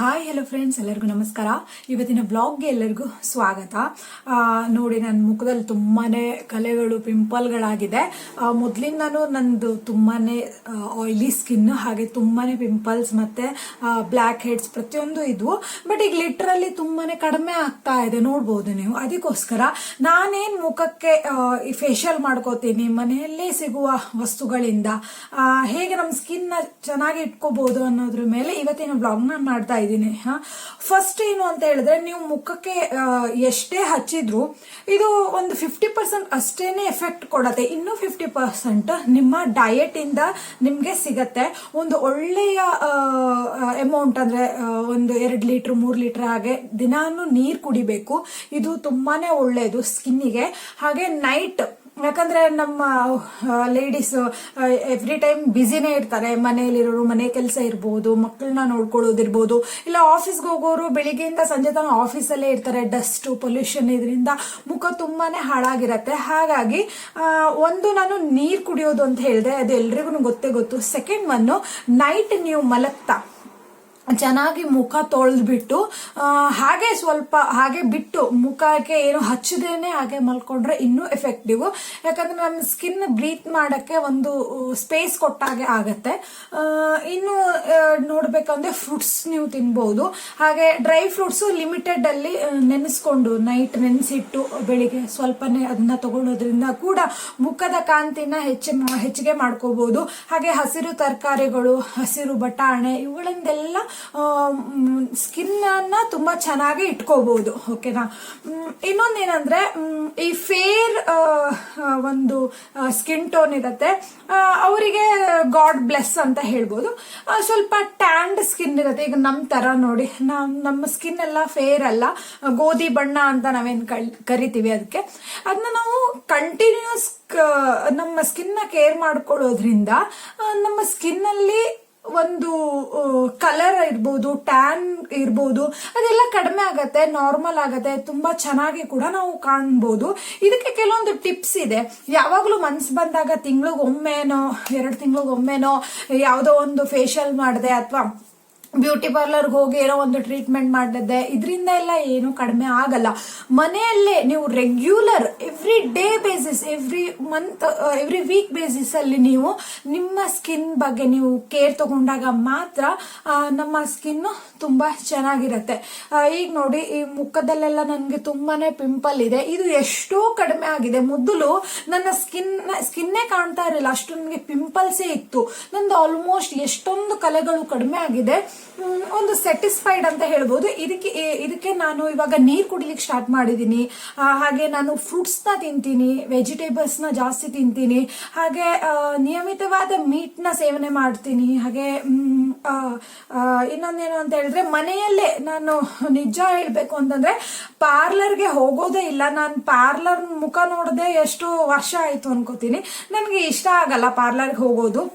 Hi hello friends, ಎಲ್ಲರಿಗೂ ನಮಸ್ಕಾರ. ಇವತ್ತಿನ ಬ್ಲಾಗ್ಗೆ ಎಲ್ಲರಿಗೂ ಸ್ವಾಗತ. ನೋಡಿ, ನನ್ನ ಮುಖದಲ್ಲಿ ತುಂಬಾನೇ ಕಲೆಗಳು, ಪಿಂಪಲ್ಗಳಾಗಿದೆ. ಮೊದಲಿಂದನೂ ನಂದು ತುಂಬಾನೇ ಆಯಿಲಿ ಸ್ಕಿನ್, ಹಾಗೆ ತುಂಬಾನೇ ಪಿಂಪಲ್ಸ್ ಮತ್ತೆ ಬ್ಲ್ಯಾಕ್ ಹೆಡ್ಸ್ ಪ್ರತಿಯೊಂದು ಇದ್ವು. ಬಟ್ ಈಗ ಲಿಟ್ರಲಿ ತುಂಬಾನೇ ಕಡಿಮೆ ಆಗ್ತಾ ಇದೆ, ನೋಡ್ಬೋದು ನೀವು. ಅದಕ್ಕೋಸ್ಕರ ನಾನೇನ್ ಮುಖಕ್ಕೆ ಫೇಶಿಯಲ್ ಮಾಡ್ಕೋತೀನಿ ಮನೆಯಲ್ಲೇ ಸಿಗುವ ವಸ್ತುಗಳಿಂದ ಹೇಗೆ ನಮ್ಮ ಸ್ಕಿನ್ ಚೆನ್ನಾಗಿ ಇಟ್ಕೋಬಹುದು ಅನ್ನೋದ್ರ ಮೇಲೆ ಇವತ್ತಿನ ಬ್ಲಾಗ್ ನಾನು ಮಾಡ್ತಾ ಇದ್ದೀನಿ. ಫಸ್ಟ್ ಏನು ಅಂತ ಹೇಳಿದ್ರೆ, ನೀವು ಮುಖಕ್ಕೆ ಎಷ್ಟೇ ಹಚ್ಚಿದ್ರು ಇದು ಒಂದು 50% ಅಷ್ಟೇನೆ ಎಫೆಕ್ಟ್ ಕೊಡತ್ತೆ. ಇನ್ನು 50% ನಿಮ್ಮ ಡಯಟ್ ಇಂದ ನಿಮ್ಗೆ ಸಿಗತ್ತೆ. ಒಂದು ಒಳ್ಳೆಯ ಅಮೌಂಟ್ ಅಂದ್ರೆ ಒಂದು 2 ಲೀಟರ್ 3 ಲೀಟರ್ ಹಾಗೆ ದಿನಾನು ನೀರ್ ಕುಡಿಬೇಕು. ಇದು ತುಂಬಾನೇ ಒಳ್ಳೆಯದು ಸ್ಕಿನ್ನಿಗೆ. ಹಾಗೆ ನೈಟ್, ಯಾಕಂದ್ರೆ ನಮ್ಮ ಲೇಡೀಸ್ ಎವ್ರಿ ಟೈಮ್ ಬ್ಯುಸಿನೇ ಇರ್ತಾರೆ. ಮನೆಯಲ್ಲಿರೋರು ಮನೆ ಕೆಲಸ ಇರ್ಬೋದು, ಮಕ್ಕಳನ್ನ ನೋಡ್ಕೊಳ್ಳೋದಿರ್ಬೋದು, ಇಲ್ಲ ಆಫೀಸ್ಗೆ ಹೋಗೋರು ಬೆಳಿಗ್ಗೆಯಿಂದ ಸಂಜೆ ತನಕ ಆಫೀಸಲ್ಲೇ ಇರ್ತಾರೆ. ಡಸ್ಟ್ ಪೊಲ್ಯೂಷನ್ ಇದರಿಂದ ಮುಖ ತುಂಬಾನೇ ಹಾಳಾಗಿರತ್ತೆ. ಹಾಗಾಗಿ ಒಂದು ನಾನು ನೀರ್ ಕುಡಿಯೋದು ಅಂತ ಹೇಳಿದೆ, ಅದು ಎಲ್ರಿಗೂ ಗೊತ್ತೇ ಗೊತ್ತು. ಸೆಕೆಂಡ್ ಒನ್, ನೈಟ್ ನೀವು ಮಲಗ್ತಾ ಚೆನ್ನಾಗಿ ಮುಖ ತೊಳೆದ್ಬಿಟ್ಟು ಹಾಗೆ ಸ್ವಲ್ಪ ಹಾಗೆ ಬಿಟ್ಟು ಮುಖಕ್ಕೆ ಏನು ಹಚ್ಚದೇನೆ ಹಾಗೆ ಮಲ್ಕೊಂಡ್ರೆ ಇನ್ನೂ ಎಫೆಕ್ಟಿವ್. ಯಾಕಂದ್ರೆ ನಮ್ಮ ಸ್ಕಿನ್ ಬ್ರೀತ್ ಮಾಡಕ್ಕೆ ಒಂದು ಸ್ಪೇಸ್ ಕೊಟ್ಟಾಗೆ ಆಗತ್ತೆ. ಇನ್ನು ನೋಡ್ಬೇಕಂದ್ರೆ ಫ್ರೂಟ್ಸ್ ನೀವು ತಿನ್ಬಹುದು. ಹಾಗೆ ಡ್ರೈ ಫ್ರೂಟ್ಸ್ ಲಿಮಿಟೆಡ್ ಅಲ್ಲಿ ನೆನೆಸ್ಕೊಂಡು ನೈಟ್ ನೆನೆಸಿಟ್ಟು ಬೆಳಿಗ್ಗೆ ಸ್ವಲ್ಪನೇ ಅದನ್ನ ತಗೊಳ್ಳೋದ್ರಿಂದ ಕೂಡ ಮುಖದ ಕಾಂತಿನ ಹೆಚ್ಚಿಗೆ ಮಾಡ್ಕೋಬಹುದು. ಹಾಗೆ ಹಸಿರು ತರಕಾರಿಗಳು, ಹಸಿರು ಬಟಾಣೆ, ಇವುಗಳಿಂದೆಲ್ಲ ಸ್ಕಿನ್ ಅನ್ನ ತುಂಬಾ ಚೆನ್ನಾಗಿ ಇಟ್ಕೋಬಹುದು. ಓಕೆನಾ? ಇನ್ನೊಂದೇನಂದ್ರೆ, ಈ ಫೇರ್ ಒಂದು ಸ್ಕಿನ್ ಟೋನ್ ಇರತ್ತೆ, ಅವರಿಗೆ ಗಾಡ್ ಬ್ಲೆಸ್ ಅಂತ ಹೇಳ್ಬೋದು. ಸ್ವಲ್ಪ ಟ್ಯಾಂಡ್ ಸ್ಕಿನ್ ಇರುತ್ತೆ. ಈಗ ನಮ್ ತರ ನೋಡಿ, ನಮ್ಮ ಸ್ಕಿನ್ ಎಲ್ಲ ಫೇರ್ ಅಲ್ಲ, ಗೋಧಿ ಬಣ್ಣ ಅಂತ ನಾವೇನ್ ಕರಿತೀವಿ. ಅದನ್ನ ನಾವು ಕಂಟಿನ್ಯೂಸ್ ನಮ್ಮ ಸ್ಕಿನ್ ನ ಕೇರ್ ಮಾಡ್ಕೊಳ್ಳೋದ್ರಿಂದ ನಮ್ಮ ಸ್ಕಿನ್ ಅಲ್ಲಿ ಒಂದು ಕಲರ್ ಇರ್ಬೋದು, ಟ್ಯಾನ್ ಇರ್ಬೋದು, ಅದೆಲ್ಲ ಕಡಿಮೆ ಆಗತ್ತೆ, ನಾರ್ಮಲ್ ಆಗತ್ತೆ, ತುಂಬಾ ಚೆನ್ನಾಗಿ ಕೂಡ ನಾವು ಕಾಣ್ಬೋದು. ಇದಕ್ಕೆ ಕೆಲವೊಂದು ಟಿಪ್ಸ್ ಇದೆ. ಯಾವಾಗ್ಲೂ ಮನ್ಸು ಬಂದಾಗ ತಿಂಗಳಿಗೊಮ್ಮೆನೋ 2 ತಿಂಗಳಿಗೊಮ್ಮೆನೋ ಯಾವುದೋ ಒಂದು ಫೇಶಿಯಲ್ ಮಾಡಿದೆ ಅಥವಾ ಬ್ಯೂಟಿ ಪಾರ್ಲರ್ಗೆ ಹೋಗಿ ಏನೋ ಒಂದು ಟ್ರೀಟ್ಮೆಂಟ್ ಮಾಡಿದೆ, ಇದರಿಂದ ಎಲ್ಲ ಏನು ಕಡಿಮೆ ಆಗಲ್ಲ. ಮನೆಯಲ್ಲೇ ನೀವು regular every day basis, every month, every week basis ಅಲ್ಲಿ ನೀವು ನಿಮ್ಮ ಸ್ಕಿನ್ ಬಗ್ಗೆ ನೀವು ಕೇರ್ ತಗೊಂಡಾಗ ಮಾತ್ರ ನಮ್ಮ ಸ್ಕಿನ್ ತುಂಬಾ ಚೆನ್ನಾಗಿರತ್ತೆ. ಈಗ ನೋಡಿ, ಈ ಮುಖದಲ್ಲೆಲ್ಲ ನನಗೆ ತುಂಬಾನೇ ಪಿಂಪಲ್ ಇದೆ. ಇದು ಎಷ್ಟೋ ಕಡಿಮೆ ಆಗಿದೆ. ಮೊದಲು ನನ್ನ ಸ್ಕಿನ್ನೇ ಕಾಣ್ತಾ ಇರಲಿಲ್ಲ, ಅಷ್ಟು ನನಗೆ ಪಿಂಪಲ್ಸೇ ಇತ್ತು. ನಂದು ಆಲ್ಮೋಸ್ಟ್ ಎಷ್ಟೊಂದು ಕಲೆಗಳು ಕಡಿಮೆ ಆಗಿದೆ. ಒಂದು ಸ್ಯಾಟಿಸ್ಫೈಡ್ ಅಂತ ಹೇಳ್ಬೋದು. ಇದಕ್ಕೆ ನಾನು ಇವಾಗ ನೀರ್ ಕುಡಿಲಿಕ್ಕೆ ಸ್ಟಾರ್ಟ್ ಮಾಡಿದೀನಿ. ಹಾಗೆ ನಾನು ಫ್ರೂಟ್ಸ್ ನ ತಿಂತೀನಿ, ವೆಜಿಟೇಬಲ್ಸ್ ನ ಜಾಸ್ತಿ ತಿಂತೀನಿ. ಹಾಗೆ ನಿಯಮಿತವಾದ ಮೀಟ್ ನ ಸೇವನೆ ಮಾಡ್ತೀನಿ. ಹಾಗೆ ಇನ್ನೊಂದೇನು ಅಂತ ಹೇಳಿದ್ರೆ, ಮನೆಯಲ್ಲೇ ನಾನು ನಿಜ ಹೇಳ್ಬೇಕು ಅಂತಂದ್ರೆ ಪಾರ್ಲರ್ಗೆ ಹೋಗೋದೇ ಇಲ್ಲ. ನಾನು ಪಾರ್ಲರ್ ಮುಖ ನೋಡದೆ ಎಷ್ಟೋ ವರ್ಷ ಆಯ್ತು ಅನ್ಕೋತೀನಿ. ನನ್ಗೆ ಇಷ್ಟ ಆಗಲ್ಲ ಪಾರ್ಲರ್ಗೆ ಹೋಗೋದು.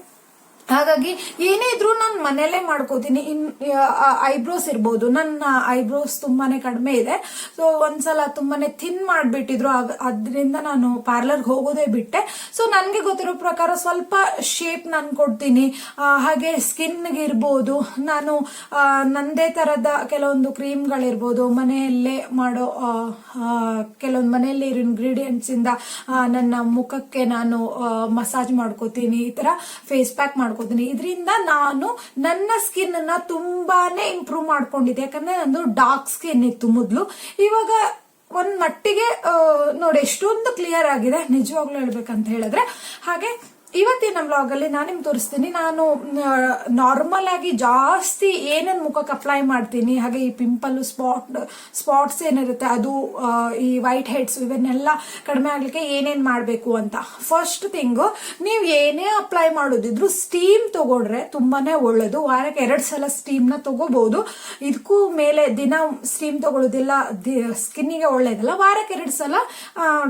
ಹಾಗಾಗಿ ಏನೇ ಇದ್ರು ನಾನು ಮನೆಯಲ್ಲೇ ಮಾಡ್ಕೋತೀನಿ. ಐಬ್ರೋಸ್ ಇರ್ಬೋದು, ನನ್ನ ಐಬ್ರೋಸ್ ತುಂಬಾನೇ ಕಡಿಮೆ ಇದೆ. ಸೊ ಒಂದ್ಸಲ ತುಂಬಾನೇ ಥಿನ್ ಮಾಡ್ಬಿಟ್ಟಿದ್ರು, ಅದರಿಂದ ನಾನು ಪಾರ್ಲರ್ಗೆ ಹೋಗೋದೇ ಬಿಟ್ಟೆ. ಸೊ ನನ್ಗೆ ಗೊತ್ತಿರೋ ಪ್ರಕಾರ ಸ್ವಲ್ಪ ಶೇಪ್ ನಾನು ಕೊಡ್ತೀನಿ. ಹಾಗೆ ಸ್ಕಿನ್ಗೆ ಇರ್ಬೋದು, ನಾನು ನಂದೇ ತರದ ಕೆಲವೊಂದು ಕ್ರೀಮ್ಗಳಿರ್ಬೋದು, ಮನೆಯಲ್ಲೇ ಮಾಡೋ ಕೆಲವೊಂದು ಮನೆಯಲ್ಲೇ ಇರೋ ಇಂಗ್ರೀಡಿಯೆಂಟ್ಸ್ ಇಂದ ನನ್ನ ಮುಖಕ್ಕೆ ನಾನು ಮಸಾಜ್ ಮಾಡ್ಕೋತೀನಿ. ಈ ತರ ಫೇಸ್ ಪ್ಯಾಕ್ ಇದರಿಂದ ನಾನು ನನ್ನ ಸ್ಕಿನ್ ಅನ್ನ ತುಂಬಾನೇ ಇಂಪ್ರೂವ್ ಮಾಡ್ಕೊಂಡಿದ್ದೆ. ಯಾಕಂದ್ರೆ ನಂದು ಡಾರ್ಕ್ ಸ್ಕಿನ್ ಇತ್ತು ಮೊದಲು. ಇವಾಗ ಒಂದ್ ಮಟ್ಟಿಗೆ ನೋಡಿ ಎಷ್ಟೊಂದು ಕ್ಲಿಯರ್ ಆಗಿದೆ, ನಿಜವಾಗ್ಲೂ ಹೇಳ್ಬೇಕಂತ ಹೇಳಿದ್ರೆ. ಹಾಗೆ ಇವತ್ತಿನ ಬ್ಲಾಗ್ ಅಲ್ಲಿ ನಾನು ನಿಮ್ಗೆ ತೋರಿಸ್ತೀನಿ, ನಾನು ನಾರ್ಮಲ್ ಆಗಿ ಜಾಸ್ತಿ ಏನೇನ್ ಮುಖಕ್ಕೆ ಅಪ್ಲೈ ಮಾಡ್ತೀನಿ, ಹಾಗೆ ಈ ಪಿಂಪಲ್ ಸ್ಪಾಟ್ಸ್ ಏನಿರುತ್ತೆ ಅದು, ಈ ವೈಟ್ ಹೆಡ್ಸ್, ಇವನ್ನೆಲ್ಲ ಕಡಿಮೆ ಆಗ್ಲಿಕ್ಕೆ ಏನೇನ್ ಮಾಡ್ಬೇಕು ಅಂತ. ಫಸ್ಟ್ ಥಿಂಗ್, ನೀವು ಏನೇ ಅಪ್ಲೈ ಮಾಡೋದಿದ್ರು ಸ್ಟೀಮ್ ತಗೊಂಡ್ರೆ ತುಂಬಾನೇ ಒಳ್ಳೇದು. ವಾರಕ್ಕೆ 2 ಸಲ ಸ್ಟೀಮ್ ನ ತಗೋಬಹುದು. ಇದಕ್ಕೂ ಮೇಲೆ ದಿನ ಸ್ಟೀಮ್ ತಗೊಳ್ಳೋದಿಲ್ಲ, ಸ್ಕಿನ್ನಿಗೆ ಒಳ್ಳೇದಲ್ಲ. ವಾರಕ್ಕೆ 2 ಸಲ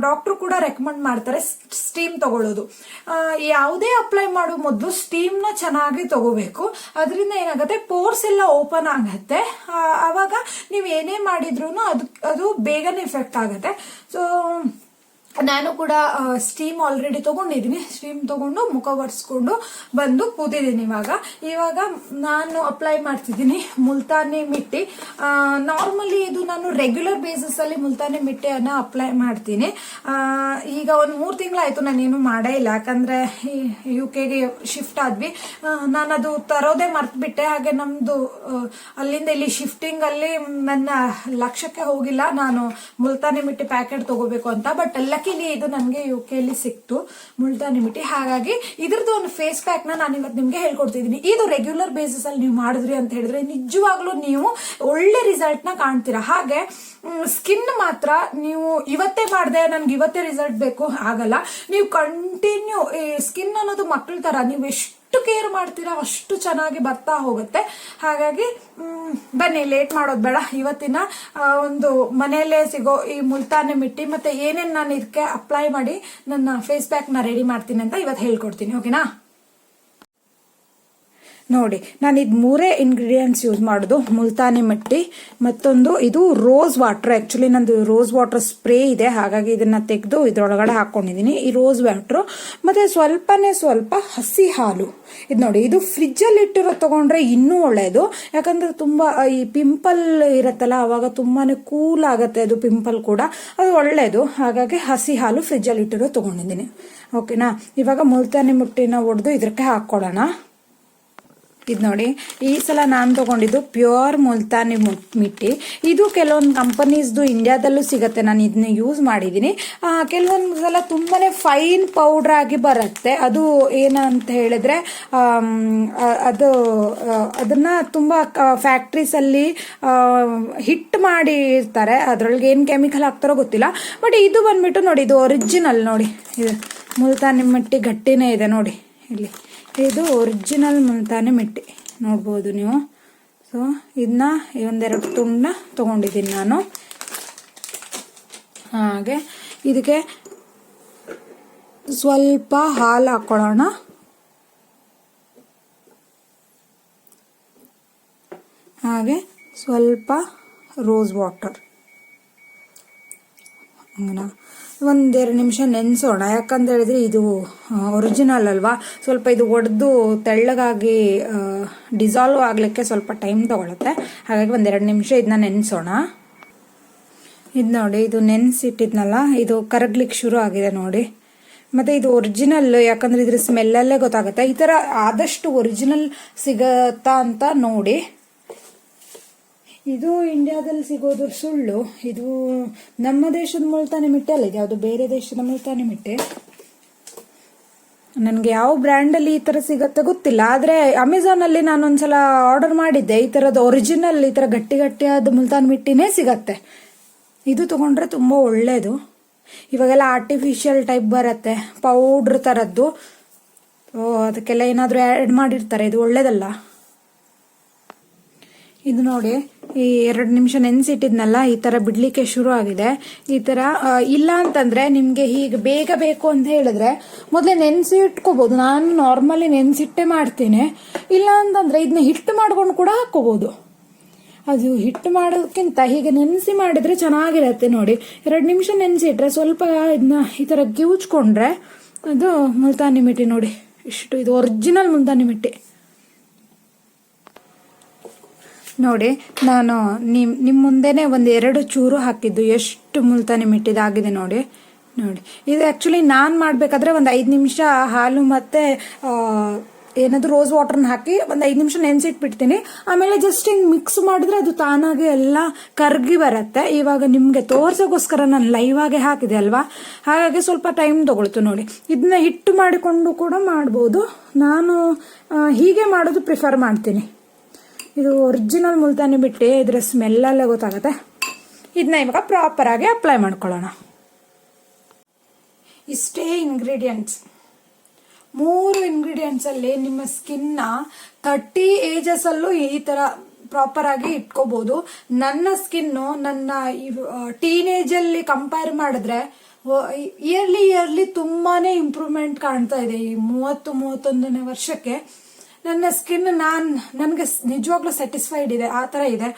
ಡಾಕ್ಟರ್ ಕೂಡ ರೆಕಮೆಂಡ್ ಮಾಡ್ತಾರೆ ಸ್ಟೀಮ್ ತಗೊಳ್ಳೋದು. ಯಾವುದೇ ಅಪ್ಲೈ ಮಾಡೋ ಮೊದಲು ಸ್ಟೀಮ್ ನ ಚೆನ್ನಾಗಿ ತಗೋಬೇಕು. ಅದರಿಂದ ಏನಾಗುತ್ತೆ, ಪೋರ್ಸ್ ಎಲ್ಲ ಓಪನ್ ಆಗತ್ತೆ. ಅವಾಗ ನೀವು ಏನೇ ಮಾಡಿದ್ರು ಅದು ಬೇಗನೆ ಎಫೆಕ್ಟ್ ಆಗುತ್ತೆ. ಸೊ ನಾನು ಕೂಡ ಸ್ಟೀಮ್ ಆಲ್ರೆಡಿ ತಗೊಂಡಿದ್ದೀನಿ. ಸ್ಟೀಮ್ ತಗೊಂಡು ಮುಖ ಒರೆಸ್ಕೊಂಡು ಬಂದು ಕೂತಿದ್ದೀನಿ. ಇವಾಗ ನಾನು ಅಪ್ಲೈ ಮಾಡ್ತಿದ್ದೀನಿ ಮುಲ್ತಾನಿ ಮಿಟ್ಟಿ. ನಾರ್ಮಲಿ ಇದು ನಾನು ರೆಗ್ಯುಲರ್ ಬೇಸಿಸ್ ಅಲ್ಲಿ ಮುಲ್ತಾನಿ ಮಿಟ್ಟಿಯನ್ನ ಅಪ್ಲೈ ಮಾಡ್ತೀನಿ. ಈಗ ಒಂದು 3 ತಿಂಗಳಾಯ್ತು ನಾನೇನು ಮಾಡೇ ಇಲ್ಲ, ಯಾಕಂದ್ರೆ UK ಶಿಫ್ಟ್ ಆದ್ವಿ. ನಾನದು ತರೋದೇ ಮರ್ತ್ಬಿಟ್ಟೆ. ಹಾಗೆ ನಮ್ದು ಅಲ್ಲಿಂದ ಇಲ್ಲಿ ಶಿಫ್ಟಿಂಗ್ ಅಲ್ಲಿ ನನ್ನ ಲಕ್ಷ್ಯಕ್ಕೆ ಹೋಗಿಲ್ಲ ನಾನು ಮುಲ್ತಾನಿ ಮಿಟ್ಟಿ ಪ್ಯಾಕೆಟ್ ತಗೋಬೇಕು ಅಂತ. ಬಟ್ ಲಕ್ಕಿಲಿ ಇದು ನನಗೆ UK ಸಿಕ್ತು ಮುಲ್ತಾನಿ ಮಿಟ್ಟಿ. ಹಾಗಾಗಿ ಇದ್ರದ್ದು ಒಂದು ಫೇಸ್ ಪ್ಯಾಕ್ ನಾನು ಇವತ್ತು ನಿಮ್ಗೆ ಹೇಳ್ಕೊಡ್ತಿದ್ದೀನಿ. ಇದು ರೆಗ್ಯುಲರ್ ಬೇಸಿಸ್ ಅಲ್ಲಿ ನೀವು ಮಾಡಿದ್ರಿ ಅಂತ ಹೇಳಿದ್ರೆ ನಿಜವಾಗ್ಲೂ ನೀವು ಒಳ್ಳೆ ರಿಸಲ್ಟ್ ನ ಕಾಣ್ತೀರಾ. ಹಾಗೆ ಸ್ಕಿನ್ ಮಾತ್ರ ನೀವು ಇವತ್ತೇ ಮಾಡಿದೆ ನನ್ಗೆ ಇವತ್ತೇ ರಿಸಲ್ಟ್ ಬೇಕು ಆಗಲ್ಲ. ನೀವು ಕಂಟಿನ್ಯೂ ಈ ಸ್ಕಿನ್ ಅನ್ನೋದು ಮಕ್ಕಳ ತರ ನೀವು ಎಷ್ಟು ಕೇರ್ ಮಾಡ್ತೀರಾ ಅಷ್ಟು ಚೆನ್ನಾಗಿ ಬರ್ತಾ ಹೋಗುತ್ತೆ. ಹಾಗಾಗಿ ಬನ್ನಿ, ಲೇಟ್ ಮಾಡೋದು ಬೇಡ. ಇವತ್ತಿನ ಒಂದು ಮನೆಯಲ್ಲೇ ಸಿಗೋ ಈ ಮುಲ್ತಾನಿ ಮಿಟ್ಟಿ ಮತ್ತೆ ಏನೇನ್ ನಾನು ಇದಕ್ಕೆ ಅಪ್ಲೈ ಮಾಡಿ ನನ್ನ ಫೇಸ್ ಪ್ಯಾಕ್ ನ ರೆಡಿ ಮಾಡ್ತೀನಿ ಅಂತ ಇವತ್ತು ಹೇಳ್ಕೊಡ್ತೀನಿ. ಓಕೆನಾ? ನೋಡಿ, ನಾನು ಇದು 3 ಇಂಗ್ರೀಡಿಯೆಂಟ್ಸ್ ಯೂಸ್ ಮಾಡೋದು. ಮುಲ್ತಾನಿ ಮಿಟ್ಟಿ, ಮತ್ತೊಂದು ಇದು ರೋಸ್ ವಾಟರ್. ಆಕ್ಚುಲಿ ನಂದು ರೋಸ್ ವಾಟರ್ ಸ್ಪ್ರೇ ಇದೆ, ಹಾಗಾಗಿ ಇದನ್ನ ತೆಗೆದು ಇದ್ರೊಳಗಡೆ ಹಾಕೊಂಡಿದ್ದೀನಿ. ಈ ರೋಸ್ ವಾಟರ್ ಮತ್ತೆ ಸ್ವಲ್ಪ ಹಸಿ ಹಾಲು. ಇದು ನೋಡಿ, ಇದು ಫ್ರಿಜ್ ಅಲ್ಲಿ ಇಟ್ಟಿರೋ ತಗೊಂಡ್ರೆ ಇನ್ನೂ ಒಳ್ಳೆಯದು. ಯಾಕಂದ್ರೆ ತುಂಬಾ ಈ ಪಿಂಪಲ್ ಇರತ್ತಲ್ಲ, ಅವಾಗ ತುಂಬಾನೇ ಕೂಲ್ ಆಗತ್ತೆ ಅದು ಪಿಂಪಲ್ ಕೂಡ, ಅದು ಒಳ್ಳೆಯದು. ಹಾಗಾಗಿ ಹಸಿ ಹಾಲು ಫ್ರಿಜ್ ಅಲ್ಲಿ ಇಟ್ಟಿರೋ ತಗೊಂಡಿದ್ದೀನಿ. ಓಕೆನಾ? ಇವಾಗ ಮುಲ್ತಾನಿ ಮಿಟ್ಟಿನ ಒಡೆದು ಇದಕ್ಕೆ ಹಾಕೊಳ್ಳೋಣ. ಇದು ನೋಡಿ, ಈ ಸಲ ನಾನು ತಗೊಂಡಿದ್ದು ಪ್ಯೂರ್ ಮುಲ್ತಾನಿ ಮಿಟ್ಟಿ. ಇದು ಕೆಲವೊಂದು ಕಂಪನೀಸ್ದು ಇಂಡಿಯಾದಲ್ಲೂ ಸಿಗತ್ತೆ, ನಾನು ಇದನ್ನ ಯೂಸ್ ಮಾಡಿದ್ದೀನಿ. ಕೆಲವೊಂದು ಸಲ ತುಂಬಾನೇ ಫೈನ್ ಪೌಡರ್ ಆಗಿ ಬರುತ್ತೆ. ಅದು ಏನಂತ ಹೇಳಿದ್ರೆ ಅದನ್ನ ತುಂಬಾ ಫ್ಯಾಕ್ಟ್ರೀಸ್ ಅಲ್ಲಿ ಹಿಟ್ ಮಾಡಿ ಇರ್ತಾರೆ. ಅದ್ರೊಳಗೆ ಏನ್ ಕೆಮಿಕಲ್ ಹಾಕ್ತಾರೋ ಗೊತ್ತಿಲ್ಲ. ಬಟ್ ಇದು ಬಂದ್ಬಿಟ್ಟು ನೋಡಿ, ಇದು ಒರಿಜಿನಲ್. ನೋಡಿ, ಇದು ಮುಲ್ತಾನಿ ಮಿಟ್ಟಿ ಗಟ್ಟಿನೇ ಇದೆ ನೋಡಿ ಇಲ್ಲಿ. ಇದು ಒರಿಜಿನಲ್ ಮುಲ್ತಾನಿ ಮಿಟ್ಟಿ ನೋಡ್ಬೋದು ನೀವು. ಸೊ ಇದನ್ನ 1-2 ತುಂಡನ್ನ ತಗೊಂಡಿದ್ದೀನಿ ನಾನು. ಹಾಗೆ ಇದಕ್ಕೆ ಸ್ವಲ್ಪ ಹಾಲು ಹಾಕೊಳ್ಳೋಣ. ಹಾಗೆ ಸ್ವಲ್ಪ ರೋಸ್ ವಾಟರ್. ಹಂಗನಾ 1-2 ನಿಮಿಷ ನೆನೆಸೋಣ. ಯಾಕಂತ ಹೇಳಿದ್ರೆ ಇದು ಒರಿಜಿನಲ್ ಅಲ್ವಾ, ಸ್ವಲ್ಪ ಇದು ಒಡೆದು ತೆಳ್ಳಗಾಗಿ ಡಿಸಾಲ್ವ್ ಆಗ್ಲಿಕ್ಕೆ ಸ್ವಲ್ಪ ಟೈಮ್ ತಗೊಳುತ್ತೆ. ಹಾಗಾಗಿ 1-2 ನಿಮಿಷ ಇದನ್ನ ನೆನೆಸೋಣ. ಇದು ನೋಡಿ, ಇದು ನೆನೆಸಿಟ್ಟಿದ್ನಲ್ಲ, ಇದು ಕರಗ್ಲಿಕ್ಕೆ ಶುರು ಆಗಿದೆ ನೋಡಿ. ಮತ್ತೆ ಇದು ಒರಿಜಿನಲ್, ಯಾಕಂದ್ರೆ ಇದ್ರ ಸ್ಮೆಲ್ಲಲ್ಲೇ ಗೊತ್ತಾಗುತ್ತೆ. ಈ ತರ ಆದಷ್ಟು ಒರಿಜಿನಲ್ ಸಿಗತ್ತಾ ಅಂತ ನೋಡಿ. ಇದು ಇಂಡಿಯಾದಲ್ಲಿ ಸಿಗೋದು ಸುಳ್ಳು. ಇದು ನಮ್ಮ ದೇಶದ ಮುಲ್ತಾನಿ ಮಿಟ್ಟಿ ಅಲ್ಲ, ಇದು ಯಾವುದು ಬೇರೆ ದೇಶದ ಮುಲ್ತಾನಿ ಮಿಟ್ಟಿ. ನನಗೆ ಯಾವ ಬ್ರ್ಯಾಂಡ್ ಅಲ್ಲಿ ಈ ತರ ಸಿಗತ್ತೆ ಗೊತ್ತಿಲ್ಲ. ಆದ್ರೆ ಅಮೆಝಾನ್ ಅಲ್ಲಿ ನಾನು ಒಂದ್ಸಲ ಆರ್ಡರ್ ಮಾಡಿದ್ದೆ. ಈ ತರದ ಒರಿಜಿನಲ್ ಈ ತರ ಗಟ್ಟಿಯಾದ ಮುಲ್ತಾನಿ ಮಿಟ್ಟಿನೇ ಸಿಗತ್ತೆ. ಇದು ತಗೊಂಡ್ರೆ ತುಂಬಾ ಒಳ್ಳೇದು. ಇವಾಗೆಲ್ಲ ಆರ್ಟಿಫಿಷಿಯಲ್ ಟೈಪ್ ಬರತ್ತೆ, ಪೌಡ್ರ್ ತರದ್ದು. ಅದಕ್ಕೆಲ್ಲ ಏನಾದ್ರೂ ಆಡ್ ಮಾಡಿರ್ತಾರೆ, ಇದು ಒಳ್ಳೇದಲ್ಲ. ಇದು ನೋಡಿ, ಈ 2 ನಿಮಿಷ ನೆನೆಸಿಟ್ಟಿದ್ನಲ್ಲ, ಈ ತರ ಬಿಡ್ಲಿಕ್ಕೆ ಶುರು ಆಗಿದೆ. ಈ ತರ ಇಲ್ಲ ಅಂತಂದ್ರೆ ನಿಮ್ಗೆ ಹೀಗೆ ಬೇಗ ಬೇಕು ಅಂತ ಹೇಳಿದ್ರೆ ಮೊದಲೇ ನೆನೆಸಿ ಇಟ್ಕೋಬಹುದು. ನಾನು ನಾರ್ಮಲಿ ನೆನೆಸಿಟ್ಟೆ ಮಾಡ್ತೀನಿ. ಇಲ್ಲ ಅಂತಂದ್ರೆ ಇದನ್ನ ಹಿಟ್ಟು ಮಾಡ್ಕೊಂಡು ಕೂಡ ಹಾಕೋಬಹುದು. ಅದು ಹಿಟ್ಟು ಮಾಡೋದಕ್ಕಿಂತ ಹೀಗೆ ನೆನೆಸಿ ಮಾಡಿದ್ರೆ ಚೆನ್ನಾಗಿರತ್ತೆ. ನೋಡಿ, 2 ನಿಮಿಷ ನೆನೆಸಿಟ್ರೆ ಸ್ವಲ್ಪ ಇದನ್ನ ಈ ತರ ಕಿವುಚ್ಕೊಂಡ್ರೆ ಅದು ಮುಲ್ತಾನಿ ಮಿಟ್ಟಿ. ನೋಡಿ ಇಷ್ಟು, ಇದು ಒರಿಜಿನಲ್ ಮುಲ್ತಾನಿ ಮಿಟ್ಟಿ. ನೋಡಿ, ನಾನು ನಿಮ್ಮ ಮುಂದೆನೆ 1-2 ಚೂರು ಹಾಕಿದ್ದು ಎಷ್ಟು ಮುಲ್ತಾನಿ ಮಿಟ್ಟಿದಾಗಿದೆ ನೋಡಿ. ಇದು ಆಕ್ಚುಲಿ ನಾನು ಮಾಡಬೇಕಾದ್ರೆ 5 ನಿಮಿಷ ಹಾಲು ಮತ್ತೆ ಏನಾದ್ರು ರೋಸ್ ವಾಟರ್ನ ಹಾಕಿ 5 ನಿಮಿಷ ನೆನೆಸಿಟ್ಬಿಡ್ತೀನಿ. ಆಮೇಲೆ ಜಸ್ಟ್ ಹಿಂಗ್ ಮಿಕ್ಸ್ ಮಾಡಿದ್ರೆ ಅದು ತಾನಾಗೆ ಎಲ್ಲ ಕರ್ಗಿ ಬರುತ್ತೆ. ಇವಾಗ ನಿಮ್ಗೆ ತೋರ್ಸೋಗೋಸ್ಕರ ನಾನು ಲೈವ್ ಆಗಿ ಹಾಕಿದೆ ಅಲ್ವಾ, ಹಾಗಾಗಿ ಸ್ವಲ್ಪ ಟೈಮ್ ತಗೊಳ್ತು. ನೋಡಿ, ಇದನ್ನ ಹಿಟ್ಟು ಮಾಡಿಕೊಂಡು ಕೂಡ ಮಾಡ್ಬೋದು. ನಾನು ಹೀಗೆ ಮಾಡೋದು ಪ್ರಿಫರ್ ಮಾಡ್ತೀನಿ. ಇದು ಒರಿಜಿನಲ್ ಮುಲ್ತಾನಿ ಮಿಟ್ಟಿ, ಇದ್ರ ಸ್ಮೆಲ್ಲಲ್ಲೇ ಗೊತ್ತಾಗುತ್ತೆ. ಇದನ್ನ ಇವಾಗ ಪ್ರಾಪರ್ ಆಗಿ ಅಪ್ಲೈ ಮಾಡ್ಕೊಳ್ಳೋಣ. ಇಷ್ಟೇ ಇಂಗ್ರೀಡಿಯೆಂಟ್ಸ್, 3 ಇಂಗ್ರೀಡಿಯೆಂಟ್ಸ್ ಅಲ್ಲಿ ನಿಮ್ಮ ಸ್ಕಿನ್ನ 30 ಏಜಸ್ ಅಲ್ಲೂ ಈ ತರ ಪ್ರಾಪರ್ ಆಗಿ ಇಟ್ಕೋಬಹುದು. ನನ್ನ ಸ್ಕಿನ್ನು ನನ್ನ ಟೀನೇಜ್ ಅಲ್ಲಿ ಕಂಪೇರ್ ಮಾಡಿದ್ರೆ ಇಯರ್ಲಿ ತುಂಬಾನೇ ಇಂಪ್ರೂವ್ಮೆಂಟ್ ಕಾಣ್ತಾ ಇದೆ. ಈ 30-31ನೇ ವರ್ಷಕ್ಕೆ ನನ್ನ ಸ್ಕಿನ್ ನನಗೆ ನಿಜವಾಗ್ಲೂ ಸ್ಯಾಟಿಸ್ಫೈಡ್ ಇದೆ, ಆ ತರ ಇದೆ.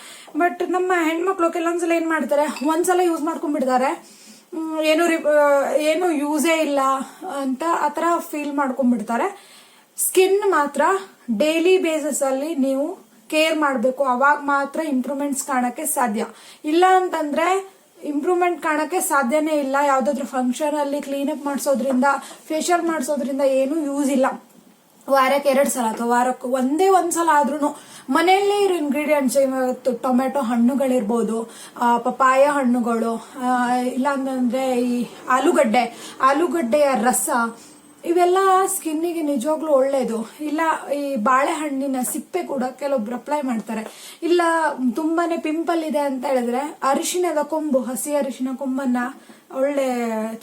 ಬಟ್ ನಮ್ಮ ಹೆಣ್ಮಕ್ಳು ಕೆಲವೊಂದ್ಸಲ ಏನ್ ಮಾಡ್ತಾರೆ, ಒಂದ್ಸಲ ಯೂಸ್ ಮಾಡ್ಕೊಂಡ್ಬಿಡ್ತಾರೆ, ಏನು ಯೂಸೇ ಇಲ್ಲ ಅಂತ ಆ ಥರ ಫೀಲ್ ಮಾಡ್ಕೊಂಡ್ಬಿಡ್ತಾರೆ. ಸ್ಕಿನ್ ಮಾತ್ರ ಡೈಲಿ ಬೇಸಿಸ್ ಅಲ್ಲಿ ನೀವು ಕೇರ್ ಮಾಡಬೇಕು, ಅವಾಗ ಮಾತ್ರ ಇಂಪ್ರೂವ್ಮೆಂಟ್ಸ್ ಕಾಣಕ್ಕೆ ಸಾಧ್ಯ. ಇಲ್ಲ ಅಂತಂದ್ರೆ ಇಂಪ್ರೂವ್ಮೆಂಟ್ ಕಾಣಕ್ಕೆ ಸಾಧ್ಯನೇ ಇಲ್ಲ. ಯಾವ್ದಾದ್ರು ಫಂಕ್ಷನ್ ಅಲ್ಲಿ ಕ್ಲೀನಪ್ ಮಾಡಿಸೋದ್ರಿಂದ, ಫೇಶಿಯಲ್ ಮಾಡಿಸೋದ್ರಿಂದ ಏನು ಯೂಸ್ ಇಲ್ಲ. ವಾರಕ್ಕೆ 2 ಸಲ ಅಥವಾ ವಾರಕ್ಕೆ ಒಂದ್ಸಲ ಆದ್ರೂ ಮನೆಯಲ್ಲೇ ಇರೋ ಇಂಗ್ರೀಡಿಯೆಂಟ್ಸ್, ಇವತ್ತು ಟೊಮೆಟೊ ಹಣ್ಣುಗಳಿರ್ಬೋದು, ಪಪಾಯ ಹಣ್ಣುಗಳು, ಇಲ್ಲ ಅಂತಂದ್ರೆ ಈ ಆಲೂಗಡ್ಡೆಯ ರಸ, ಇವೆಲ್ಲ ಸ್ಕಿನ್ನಿಗೆ ನಿಜವಾಗ್ಲೂ ಒಳ್ಳೇದು. ಇಲ್ಲ ಈ ಬಾಳೆಹಣ್ಣಿನ ಸಿಪ್ಪೆ ಕೂಡ ಕೆಲವೊಬ್ರು ಅಪ್ಲೈ ಮಾಡ್ತಾರೆ. ಇಲ್ಲ ತುಂಬಾನೇ ಪಿಂಪಲ್ ಇದೆ ಅಂತ ಹೇಳಿದ್ರೆ ಅರಿಶಿಣದ ಕೊಂಬು, ಹಸಿ ಅರಿಶಿನ ಕೊಂಬನ್ನ ಒಳ್ಳೆ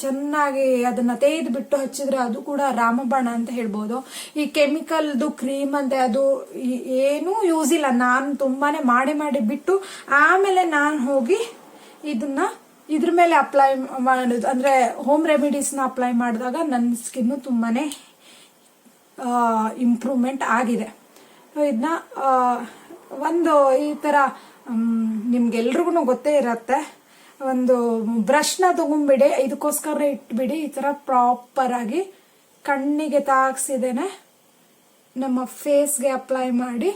ಚೆನ್ನಾಗಿ ಅದನ್ನ ತೆಗೆದು ಬಿಟ್ಟು ಹಚ್ಚಿದ್ರೆ ಅದು ಕೂಡ ರಾಮಬಾಣ ಅಂತ ಹೇಳ್ಬೋದು. ಈ ಕೆಮಿಕಲ್ದು ಕ್ರೀಮ್ ಅಂತೆ ಅದು ಏನೂ ಯೂಸ್ ಇಲ್ಲ. ನಾನು ತುಂಬಾನೇ ಮಾಡಿ ಬಿಟ್ಟು ಆಮೇಲೆ ನಾನು ಹೋಗಿ ಇದ್ರ ಮೇಲೆ ಅಪ್ಲೈ ಮಾಡೋದು, ಅಂದ್ರೆ ಹೋಮ್ ರೆಮಿಡೀಸ್ನ ಅಪ್ಲೈ ಮಾಡಿದಾಗ ನನ್ನ ಸ್ಕಿನ್ನು ತುಂಬಾನೇ ಇಂಪ್ರೂವ್ಮೆಂಟ್ ಆಗಿದೆ. ಇದನ್ನ ಒಂದು ಈ ತರ ನಿಮ್ಗೆಲ್ರಿಗೂ ಗೊತ್ತೇ ಇರತ್ತೆ. ಒಂದು ಬ್ರಷ್ನ ತಗೊಂಡ್ಬಿಡಿ, ಇದಕ್ಕೋಸ್ಕರ ಇಟ್ಬಿಡಿ, ಈ ತರ ಪ್ರಾಪರ್ ಆಗಿ ಕಣ್ಣಿಗೆ ತಾಕ್ಸಿದೇನೆ ನಮ್ಮ ಫೇಸ್ಗೆ ಅಪ್ಲೈ ಮಾಡಿ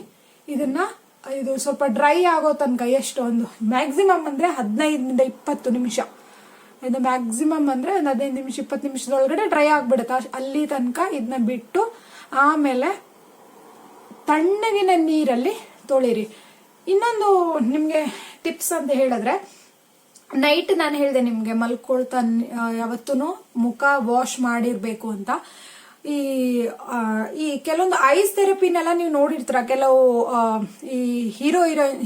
ಇದು ಸ್ವಲ್ಪ ಡ್ರೈ ಆಗೋ ತನಕ ಎಷ್ಟು ಒಂದು ಮ್ಯಾಕ್ಸಿಮಮ್ ಅಂದ್ರೆ 15-20 ನಿಮಿಷ, ಇದು ಮ್ಯಾಕ್ಸಿಮಮ್ ಅಂದ್ರೆ 15 ನಿಮಿಷ 20 ನಿಮಿಷದೊಳಗಡೆ ಡ್ರೈ ಆಗ್ಬಿಡುತ್ತೆ. ಅಲ್ಲಿ ತನಕ ಇದನ್ನ ಬಿಟ್ಟು ಆಮೇಲೆ ತಣ್ಣಗಿನ ನೀರಲ್ಲಿ ತೊಳಿರಿ. ಇನ್ನೊಂದು ನಿಮ್ಗೆ ಟಿಪ್ಸ್ ಅಂತ ಹೇಳಿದ್ರೆ, ನೈಟ್ ನಾನು ಹೇಳಿದೆ ನಿಮ್ಗೆ ಮಲ್ಕೊಳ್ತಾ ಯಾವತ್ತೂ ಮುಖ ವಾಶ್ ಮಾಡಿರ್ಬೇಕು ಅಂತ. ಈ ಕೆಲವೊಂದು ಐಸ್ ಥೆರಪಿನೆಲ್ಲ ನೀವು ನೋಡಿರ್ತೀರ. ಕೆಲವು ಈ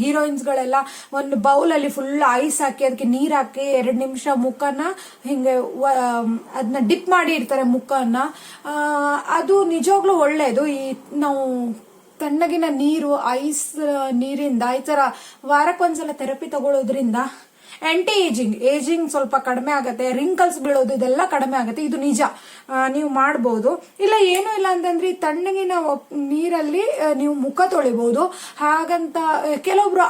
ಹೀರೋಯಿನ್ಸ್ ಗಳೆಲ್ಲ ಒಂದು ಬೌಲ್ ಅಲ್ಲಿ ಫುಲ್ ಐಸ್ ಹಾಕಿ ಅದಕ್ಕೆ ನೀರ್ ಹಾಕಿ 2 ನಿಮಿಷ ಮುಖನ ಹಿಂಗೆ ಅದನ್ನ ಡಿಪ್ ಮಾಡಿ ಇರ್ತಾರೆ ಮುಖನ. ಅದು ನಿಜವಾಗ್ಲೂ ಒಳ್ಳೇದು. ನಾವು ತಣ್ಣಗಿನ ನೀರು, ಐಸ್ ನೀರಿಂದ ಈ ತರ ವಾರಕ್ಕೊಂದ್ಸಲ ಥೆರಪಿ ತಗೊಳ್ಳೋದ್ರಿಂದ ಆಂಟಿ ಏಜಿಂಗ್ ಸ್ವಲ್ಪ ಕಡಿಮೆ ಆಗುತ್ತೆ, ರಿಂಕಲ್ಸ್ ಬೀಳೋದು ಇದೆಲ್ಲ ಕಡಿಮೆ ಆಗುತ್ತೆ. ಇದು ನಿಜ, ನೀವು ಮಾಡಬಹುದು. ಇಲ್ಲ ಏನೂ ಇಲ್ಲ ಅಂತಂದ್ರೆ ಈ ತಣ್ಣಗಿನ ನೀರಲ್ಲಿ ನೀವು ಮುಖ ತೊಳಿಬಹುದು. ಹಾಗಂತ ಕೆಲವೊಬ್ರು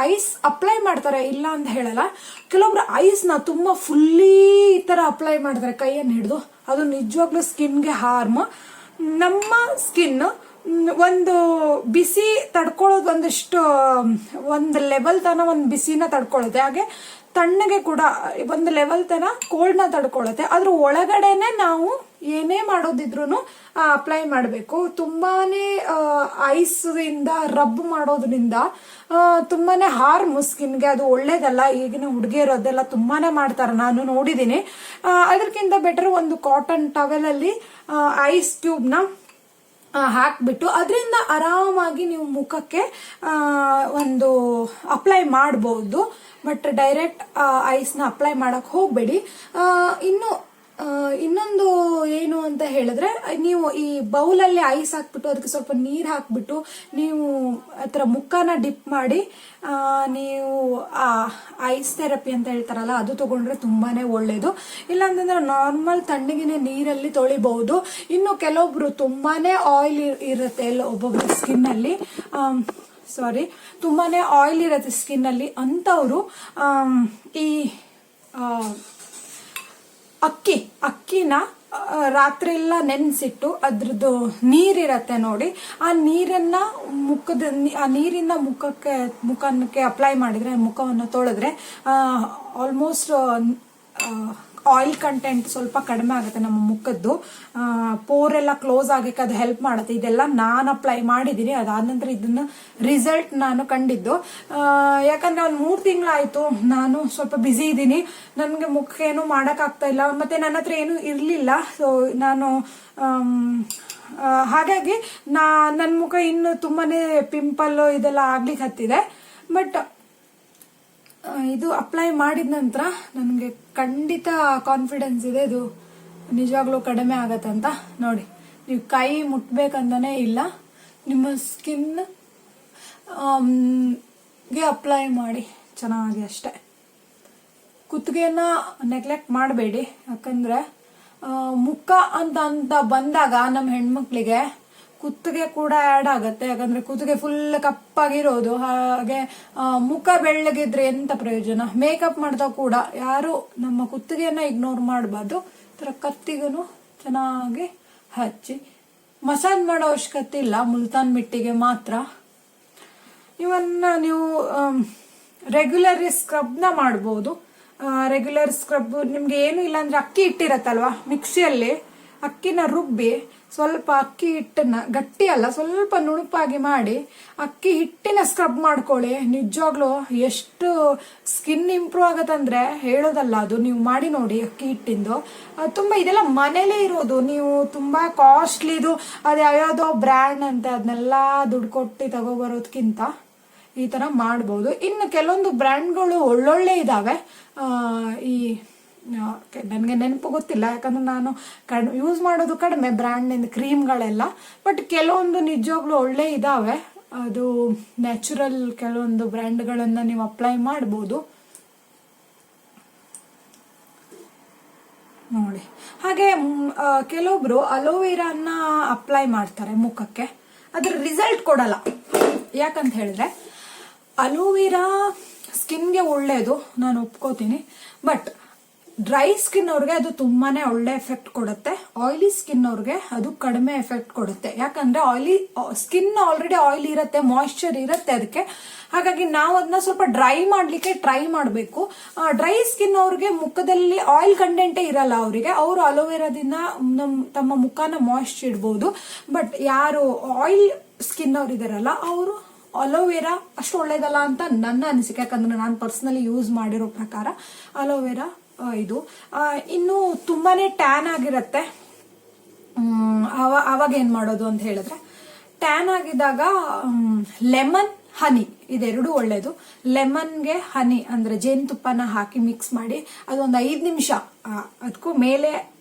ಐಸ್ ಅಪ್ಲೈ ಮಾಡ್ತಾರೆ, ಇಲ್ಲ ಅಂತ ಹೇಳಲ್ಲ. ಕೆಲವೊಬ್ರು ಐಸ್ ನ ತುಂಬಾ ಫುಲ್ಲಿ ಈ ತರ ಅಪ್ಲೈ ಮಾಡ್ತಾರೆ ಕೈಯನ್ನು ಹಿಡಿದು. ಅದು ನಿಜವಾಗ್ಲೂ ಸ್ಕಿನ್ಗೆ ಹಾರ್ಮ್. ನಮ್ಮ ಸ್ಕಿನ್ ಒಂದು ಬಿಸಿ ತಡ್ಕೊಳ್ಳೋದು ಒಂದು ಲೆವೆಲ್ ತನ ಒಂದು ಬಿಸಿನ ತಡ್ಕೊಳ್ಳುತ್ತೆ. ಹಾಗೆ ತಣ್ಣಗೆ ಕೂಡ ಒಂದು ಲೆವೆಲ್ ತನ ಕೋಲ್ಡ್ ನ ತಡ್ಕೊಳ್ಳುತ್ತೆ. ಅದ್ರ ಒಳಗಡೆನೆ ನಾವು ಏನೇ ಮಾಡೋದಿದ್ರು ಅಪ್ಲೈ ಮಾಡಬೇಕು. ತುಂಬಾನೇ ಐಸ್ ಇಂದ ರಬ್ ಮಾಡೋದ್ರಿಂದ ತುಂಬಾನೇ ಹಾರ್ಮ್ ಸ್ಕಿನ್ಗೆ, ಅದು ಒಳ್ಳೇದಲ್ಲ. ಈಗಿನ ಹುಡುಗಿಯರು ಅದೆಲ್ಲ ತುಂಬಾನೇ ಮಾಡ್ತಾರೆ, ನಾನು ನೋಡಿದೀನಿ. ಅದಕ್ಕಿಂತ ಬೆಟರ್ ಒಂದು ಕಾಟನ್ ಟವೆಲ್ ಅಲ್ಲಿ ಐಸ್ ಟ್ಯೂಬ್ ನ ಹಾಕ್ಬಿಟ್ಟು ಅದರಿಂದ ಆರಾಮಾಗಿ ನೀವು ಮುಖಕ್ಕೆ ಒಂದು ಅಪ್ಲೈ ಮಾಡಬಹುದು. ಬಟ್ ಡೈರೆಕ್ಟ್ ಐಸ್ನ ಅಪ್ಲೈ ಮಾಡಕ್ ಹೋಗ್ಬೇಡಿ. ಇನ್ನೊಂದು ಏನು ಅಂತ ಹೇಳಿದ್ರೆ, ನೀವು ಈ ಬೌಲಲ್ಲಿ ಐಸ್ ಹಾಕ್ಬಿಟ್ಟು ಅದಕ್ಕೆ ಸ್ವಲ್ಪ ನೀರ್ ಹಾಕ್ಬಿಟ್ಟು ನೀವು ಆತರ ಮುಖನ ಡಿಪ್ ಮಾಡಿ ನೀವು ಆ ಐಸ್ ಥೆರಪಿ ಅಂತ ಹೇಳ್ತಾರಲ್ಲ ಅದು ತಗೊಂಡ್ರೆ ತುಂಬಾನೇ ಒಳ್ಳೇದು. ಇಲ್ಲಾಂತಂದ್ರೆ ನಾರ್ಮಲ್ ತಣ್ಣಗಿನ ನೀರಲ್ಲಿ ತೊಳಿಬಹುದು. ಇನ್ನು ಕೆಲವೊಬ್ರು ತುಂಬಾನೇ ಆಯಿಲ್ ಇರುತ್ತೆ ಒಬ್ಬೊಬ್ರು ಸ್ಕಿನ್ ಅಲ್ಲಿ, ತುಂಬಾನೇ ಆಯಿಲ್ ಇರುತ್ತೆ ಸ್ಕಿನ್ ಅಲ್ಲಿ. ಅಂತವ್ರು ಈ ಅಕ್ಕಿನ ರಾತ್ರಿ ಎಲ್ಲ ನೆನೆಸಿಟ್ಟು ಅದ್ರದ್ದು ನೀರಿರತ್ತೆ ನೋಡಿ, ಆ ನೀರನ್ನ ನೀರಿನ ಮುಖಕ್ಕೆ ಅಪ್ಲೈ ಮಾಡಿದ್ರೆ, ಮುಖವನ್ನು ತೊಳೆದ್ರೆ ಆಲ್ಮೋಸ್ಟ್ ಆಯಿಲ್ ಕಂಟೆಂಟ್ ಸ್ವಲ್ಪ ಕಡಿಮೆ ಆಗುತ್ತೆ ನಮ್ಮ ಮುಖದ್ದು. ಪೋರ್ ಎಲ್ಲ ಕ್ಲೋಸ್ ಆಗಕ್ಕೆ ಅದು ಹೆಲ್ಪ್ ಮಾಡುತ್ತೆ. ಇದೆಲ್ಲ ನಾನು ಅಪ್ಲೈ ಮಾಡಿದ್ದೀನಿ. ಅದಾದ ನಂತರ ಇದನ್ನ ರಿಸಲ್ಟ್ ನಾನು ಕಂಡಿದ್ದು. ಯಾಕಂದ್ರೆ ಒಂದು 3 ತಿಂಗಳಾಯ್ತು ನಾನು ಸ್ವಲ್ಪ ಬ್ಯುಸಿ ಇದ್ದೀನಿ, ನನಗೆ ಮುಖ ಏನು ಮಾಡಕ್ ಆಗ್ತಾ ಇಲ್ಲ, ಮತ್ತೆ ನನ್ನ ಹತ್ರ ಏನು ಇರ್ಲಿಲ್ಲ. ಸೊ ನಾನು ಹಾಗಾಗಿ ನನ್ನ ಮುಖ ಇನ್ನು ತುಂಬಾನೇ ಪಿಂಪಲ್ ಇದೆಲ್ಲ ಆಗ್ಲಿಕ್ಕೆ ಹತ್ತಿದೆ. ಬಟ್ ಇದು ಅಪ್ಲೈ ಮಾಡಿದ ನಂತರ ನನಗೆ ಖಂಡಿತ ಕಾನ್ಫಿಡೆನ್ಸ್ ಇದೆ ಇದು ನಿಜವಾಗ್ಲೂ ಕಡಿಮೆ ಆಗತ್ತಂತ. ನೋಡಿ, ನೀವು ಕೈ ಮುಟ್ಬೇಕಂತಾನೆ ಇಲ್ಲ, ನಿಮ್ಮ ಸ್ಕಿನ್ ಗೆ ಅಪ್ಲೈ ಮಾಡಿ ಚೆನ್ನಾಗಿ ಅಷ್ಟೆ. ಕುತ್ತಿಗೆನ ನೆಗ್ಲೆಕ್ಟ್ ಮಾಡಬೇಡಿ. ಯಾಕಂದ್ರೆ ಮುಖ ಅಂತ ಬಂದಾಗ ನಮ್ಮ ಹೆಣ್ಮಕ್ಳಿಗೆ ಕುತ್ತಿಗೆ ಕೂಡ ಆ್ಯಡ್ ಆಗುತ್ತೆ. ಯಾಕಂದ್ರೆ ಕುತ್ತಿಗೆ ಫುಲ್ ಕಪ್ಪಾಗಿರೋದು, ಹಾಗೆ ಮುಖ ಬೆಳ್ಳಗಿದ್ರೆ ಎಂತ ಪ್ರಯೋಜನ. ಮೇಕಪ್ ಮಾಡಿದಾಗ ಕೂಡ ಯಾರು ನಮ್ಮ ಕುತ್ತಿಗೆಯನ್ನ ಇಗ್ನೋರ್ ಮಾಡಬಾರ್ದು. ಈ ಥರ ಕತ್ತಿಗೂ ಚೆನ್ನಾಗಿ ಹಚ್ಚಿ ಮಸಾಜ್ ಮಾಡೋ ಅವಶ್ಯಕತೆ ಇಲ್ಲ, ಮುಲ್ತಾನ್ ಮಿಟ್ಟಿಗೆ ಮಾತ್ರ. ಇವನ್ನ ನೀವು ರೆಗ್ಯುಲರ್ ಸ್ಕ್ರಬ್ನ ಮಾಡ್ಬೋದು. ರೆಗ್ಯುಲರ್ ಸ್ಕ್ರಬ್ ನಿಮ್ಗೆ ಏನು ಇಲ್ಲ ಅಂದ್ರೆ ಅಕ್ಕಿ ಹಿಟ್ಟಿರತ್ತಲ್ವಾ, ಮಿಕ್ಸಿಯಲ್ಲಿ ಅಕ್ಕಿನ ರುಬ್ಬಿ ಸ್ವಲ್ಪ ಅಕ್ಕಿ ಹಿಟ್ಟನ್ನ ಗಟ್ಟಿ ಅಲ್ಲ ಸ್ವಲ್ಪ ನುಣುಪಾಗಿ ಮಾಡಿ ಅಕ್ಕಿ ಹಿಟ್ಟಿನ ಸ್ಕ್ರಬ್ ಮಾಡ್ಕೊಳ್ಳಿ. ನಿಜವಾಗ್ಲೂ ಎಷ್ಟು ಸ್ಕಿನ್ ಇಂಪ್ರೂವ್ ಆಗತ್ತಂದ್ರೆ ಹೇಳೋದಲ್ಲ, ಅದು ನೀವು ಮಾಡಿ ನೋಡಿ. ಅಕ್ಕಿ ಹಿಟ್ಟಿಂದು ತುಂಬಾ ಇದೆಲ್ಲ ಮನೇಲೇ ಇರೋದು. ನೀವು ತುಂಬಾ ಕಾಸ್ಟ್ಲಿದು ಅದು ಯಾವ್ಯಾವುದೋ ಬ್ರ್ಯಾಂಡ್ ಅಂತ ಅದನ್ನೆಲ್ಲ ದುಡ್ಡು ಕೊಟ್ಟು ತಗೋಬರೋದಕ್ಕಿಂತ ಈ ತರ ಮಾಡ್ಬೋದು. ಇನ್ನು ಕೆಲವೊಂದು ಬ್ರ್ಯಾಂಡ್ಗಳು ಒಳ್ಳೊಳ್ಳೆ ಇದಾವೆ. ಈ ನನಗೆ ನೆನಪು ಗೊತ್ತಿಲ್ಲ, ಯಾಕಂದ್ರೆ ನಾನು ಯೂಸ್ ಮಾಡೋದು ಕಡಿಮೆ ಬ್ರ್ಯಾಂಡ್ ಕ್ರೀಮ್ಗಳೆಲ್ಲ. ಬಟ್ ಕೆಲವೊಂದು ನಿಜವಾಗ್ಲೂ ಒಳ್ಳೆ ಇದಾವೆ. ಅದು ನ್ಯಾಚುರಲ್ ಕೆಲವೊಂದು ಬ್ರ್ಯಾಂಡ್ಗಳನ್ನ ನೀವು ಅಪ್ಲೈ ಮಾಡ್ಬೋದು ನೋಡಿ. ಹಾಗೆ ಕೆಲವೊಬ್ರು ಅಲೋವೆರಾನ ಅಪ್ಲೈ ಮಾಡ್ತಾರೆ ಮುಖಕ್ಕೆ, ಅದ್ರ ರಿಸಲ್ಟ್ ಕೊಡಲ್ಲ. ಯಾಕಂತ ಹೇಳಿದ್ರೆ ಅಲೋವೆರಾ ಸ್ಕಿನ್ಗೆ ಒಳ್ಳೇದು, ನಾನು ಒಪ್ಕೋತೀನಿ. ಬಟ್ ಡ್ರೈ ಸ್ಕಿನ್ ಅವ್ರಿಗೆ ಅದು ತುಂಬಾನೇ ಒಳ್ಳೆ ಎಫೆಕ್ಟ್ ಕೊಡುತ್ತೆ. ಆಯಿಲಿ ಸ್ಕಿನ್ ಅವ್ರಿಗೆ ಅದು ಕಡಿಮೆ ಎಫೆಕ್ಟ್ ಕೊಡುತ್ತೆ. ಯಾಕಂದ್ರೆ ಆಯಿಲಿ ಸ್ಕಿನ್ ಆಲ್ರೆಡಿ ಆಯಿಲ್ ಇರುತ್ತೆ, ಮಾಯಿಶ್ಚರ್ ಇರುತ್ತೆ ಅದಕ್ಕೆ. ಹಾಗಾಗಿ ನಾವು ಅದನ್ನ ಸ್ವಲ್ಪ ಡ್ರೈ ಮಾಡ್ಲಿಕ್ಕೆ ಟ್ರೈ ಮಾಡಬೇಕು. ಡ್ರೈ ಸ್ಕಿನ್ ಅವ್ರಿಗೆ ಮುಖದಲ್ಲಿ ಆಯಿಲ್ ಕಂಟೆಂಟೇ ಇರಲ್ಲ ಅವರಿಗೆ, ಅವರು ಅಲೋವೆರಾದಿಂದ ತಮ್ಮ ಮುಖನ ಮಾಯಿಶ್ಚರ್ ಇಡ್ಬೋದು. ಬಟ್ ಯಾರು ಆಯಿಲ್ ಸ್ಕಿನ್ ಅವ್ರು ಇದಾರಲ್ಲ ಅವರು ಅಲೋವೆರಾ ಅಷ್ಟು ಒಳ್ಳೇದಲ್ಲ ಅಂತ ನನ್ನ ಅನಿಸಿಕೆ. ಯಾಕಂದ್ರೆ ನಾನು ಪರ್ಸನಲಿ ಯೂಸ್ ಮಾಡಿರೋ ಪ್ರಕಾರ ಅಲೋವೆರಾ ಇದು ಇನ್ನು ತುಂಬಾನೇ ಟ್ಯಾನ್ ಆಗಿರತ್ತೆ. ಅವಾಗ ಏನ್ ಮಾಡೋದು ಅಂತ ಹೇಳಿದ್ರೆ, ಟ್ಯಾನ್ ಆಗಿದಾಗ ಲೆಮನ್ ಹನಿ ಇದೆರಡು ಒಳ್ಳೇದು. ಲೆಮನ್ಗೆ ಹನಿ ಅಂದ್ರೆ ಜೇನುತುಪ್ಪನ ಹಾಕಿ ಮಿಕ್ಸ್ ಮಾಡಿ ಅದೊಂದು 5 ನಿಮಿಷ ಅದಕ್ಕೂ ಮೇಲೆ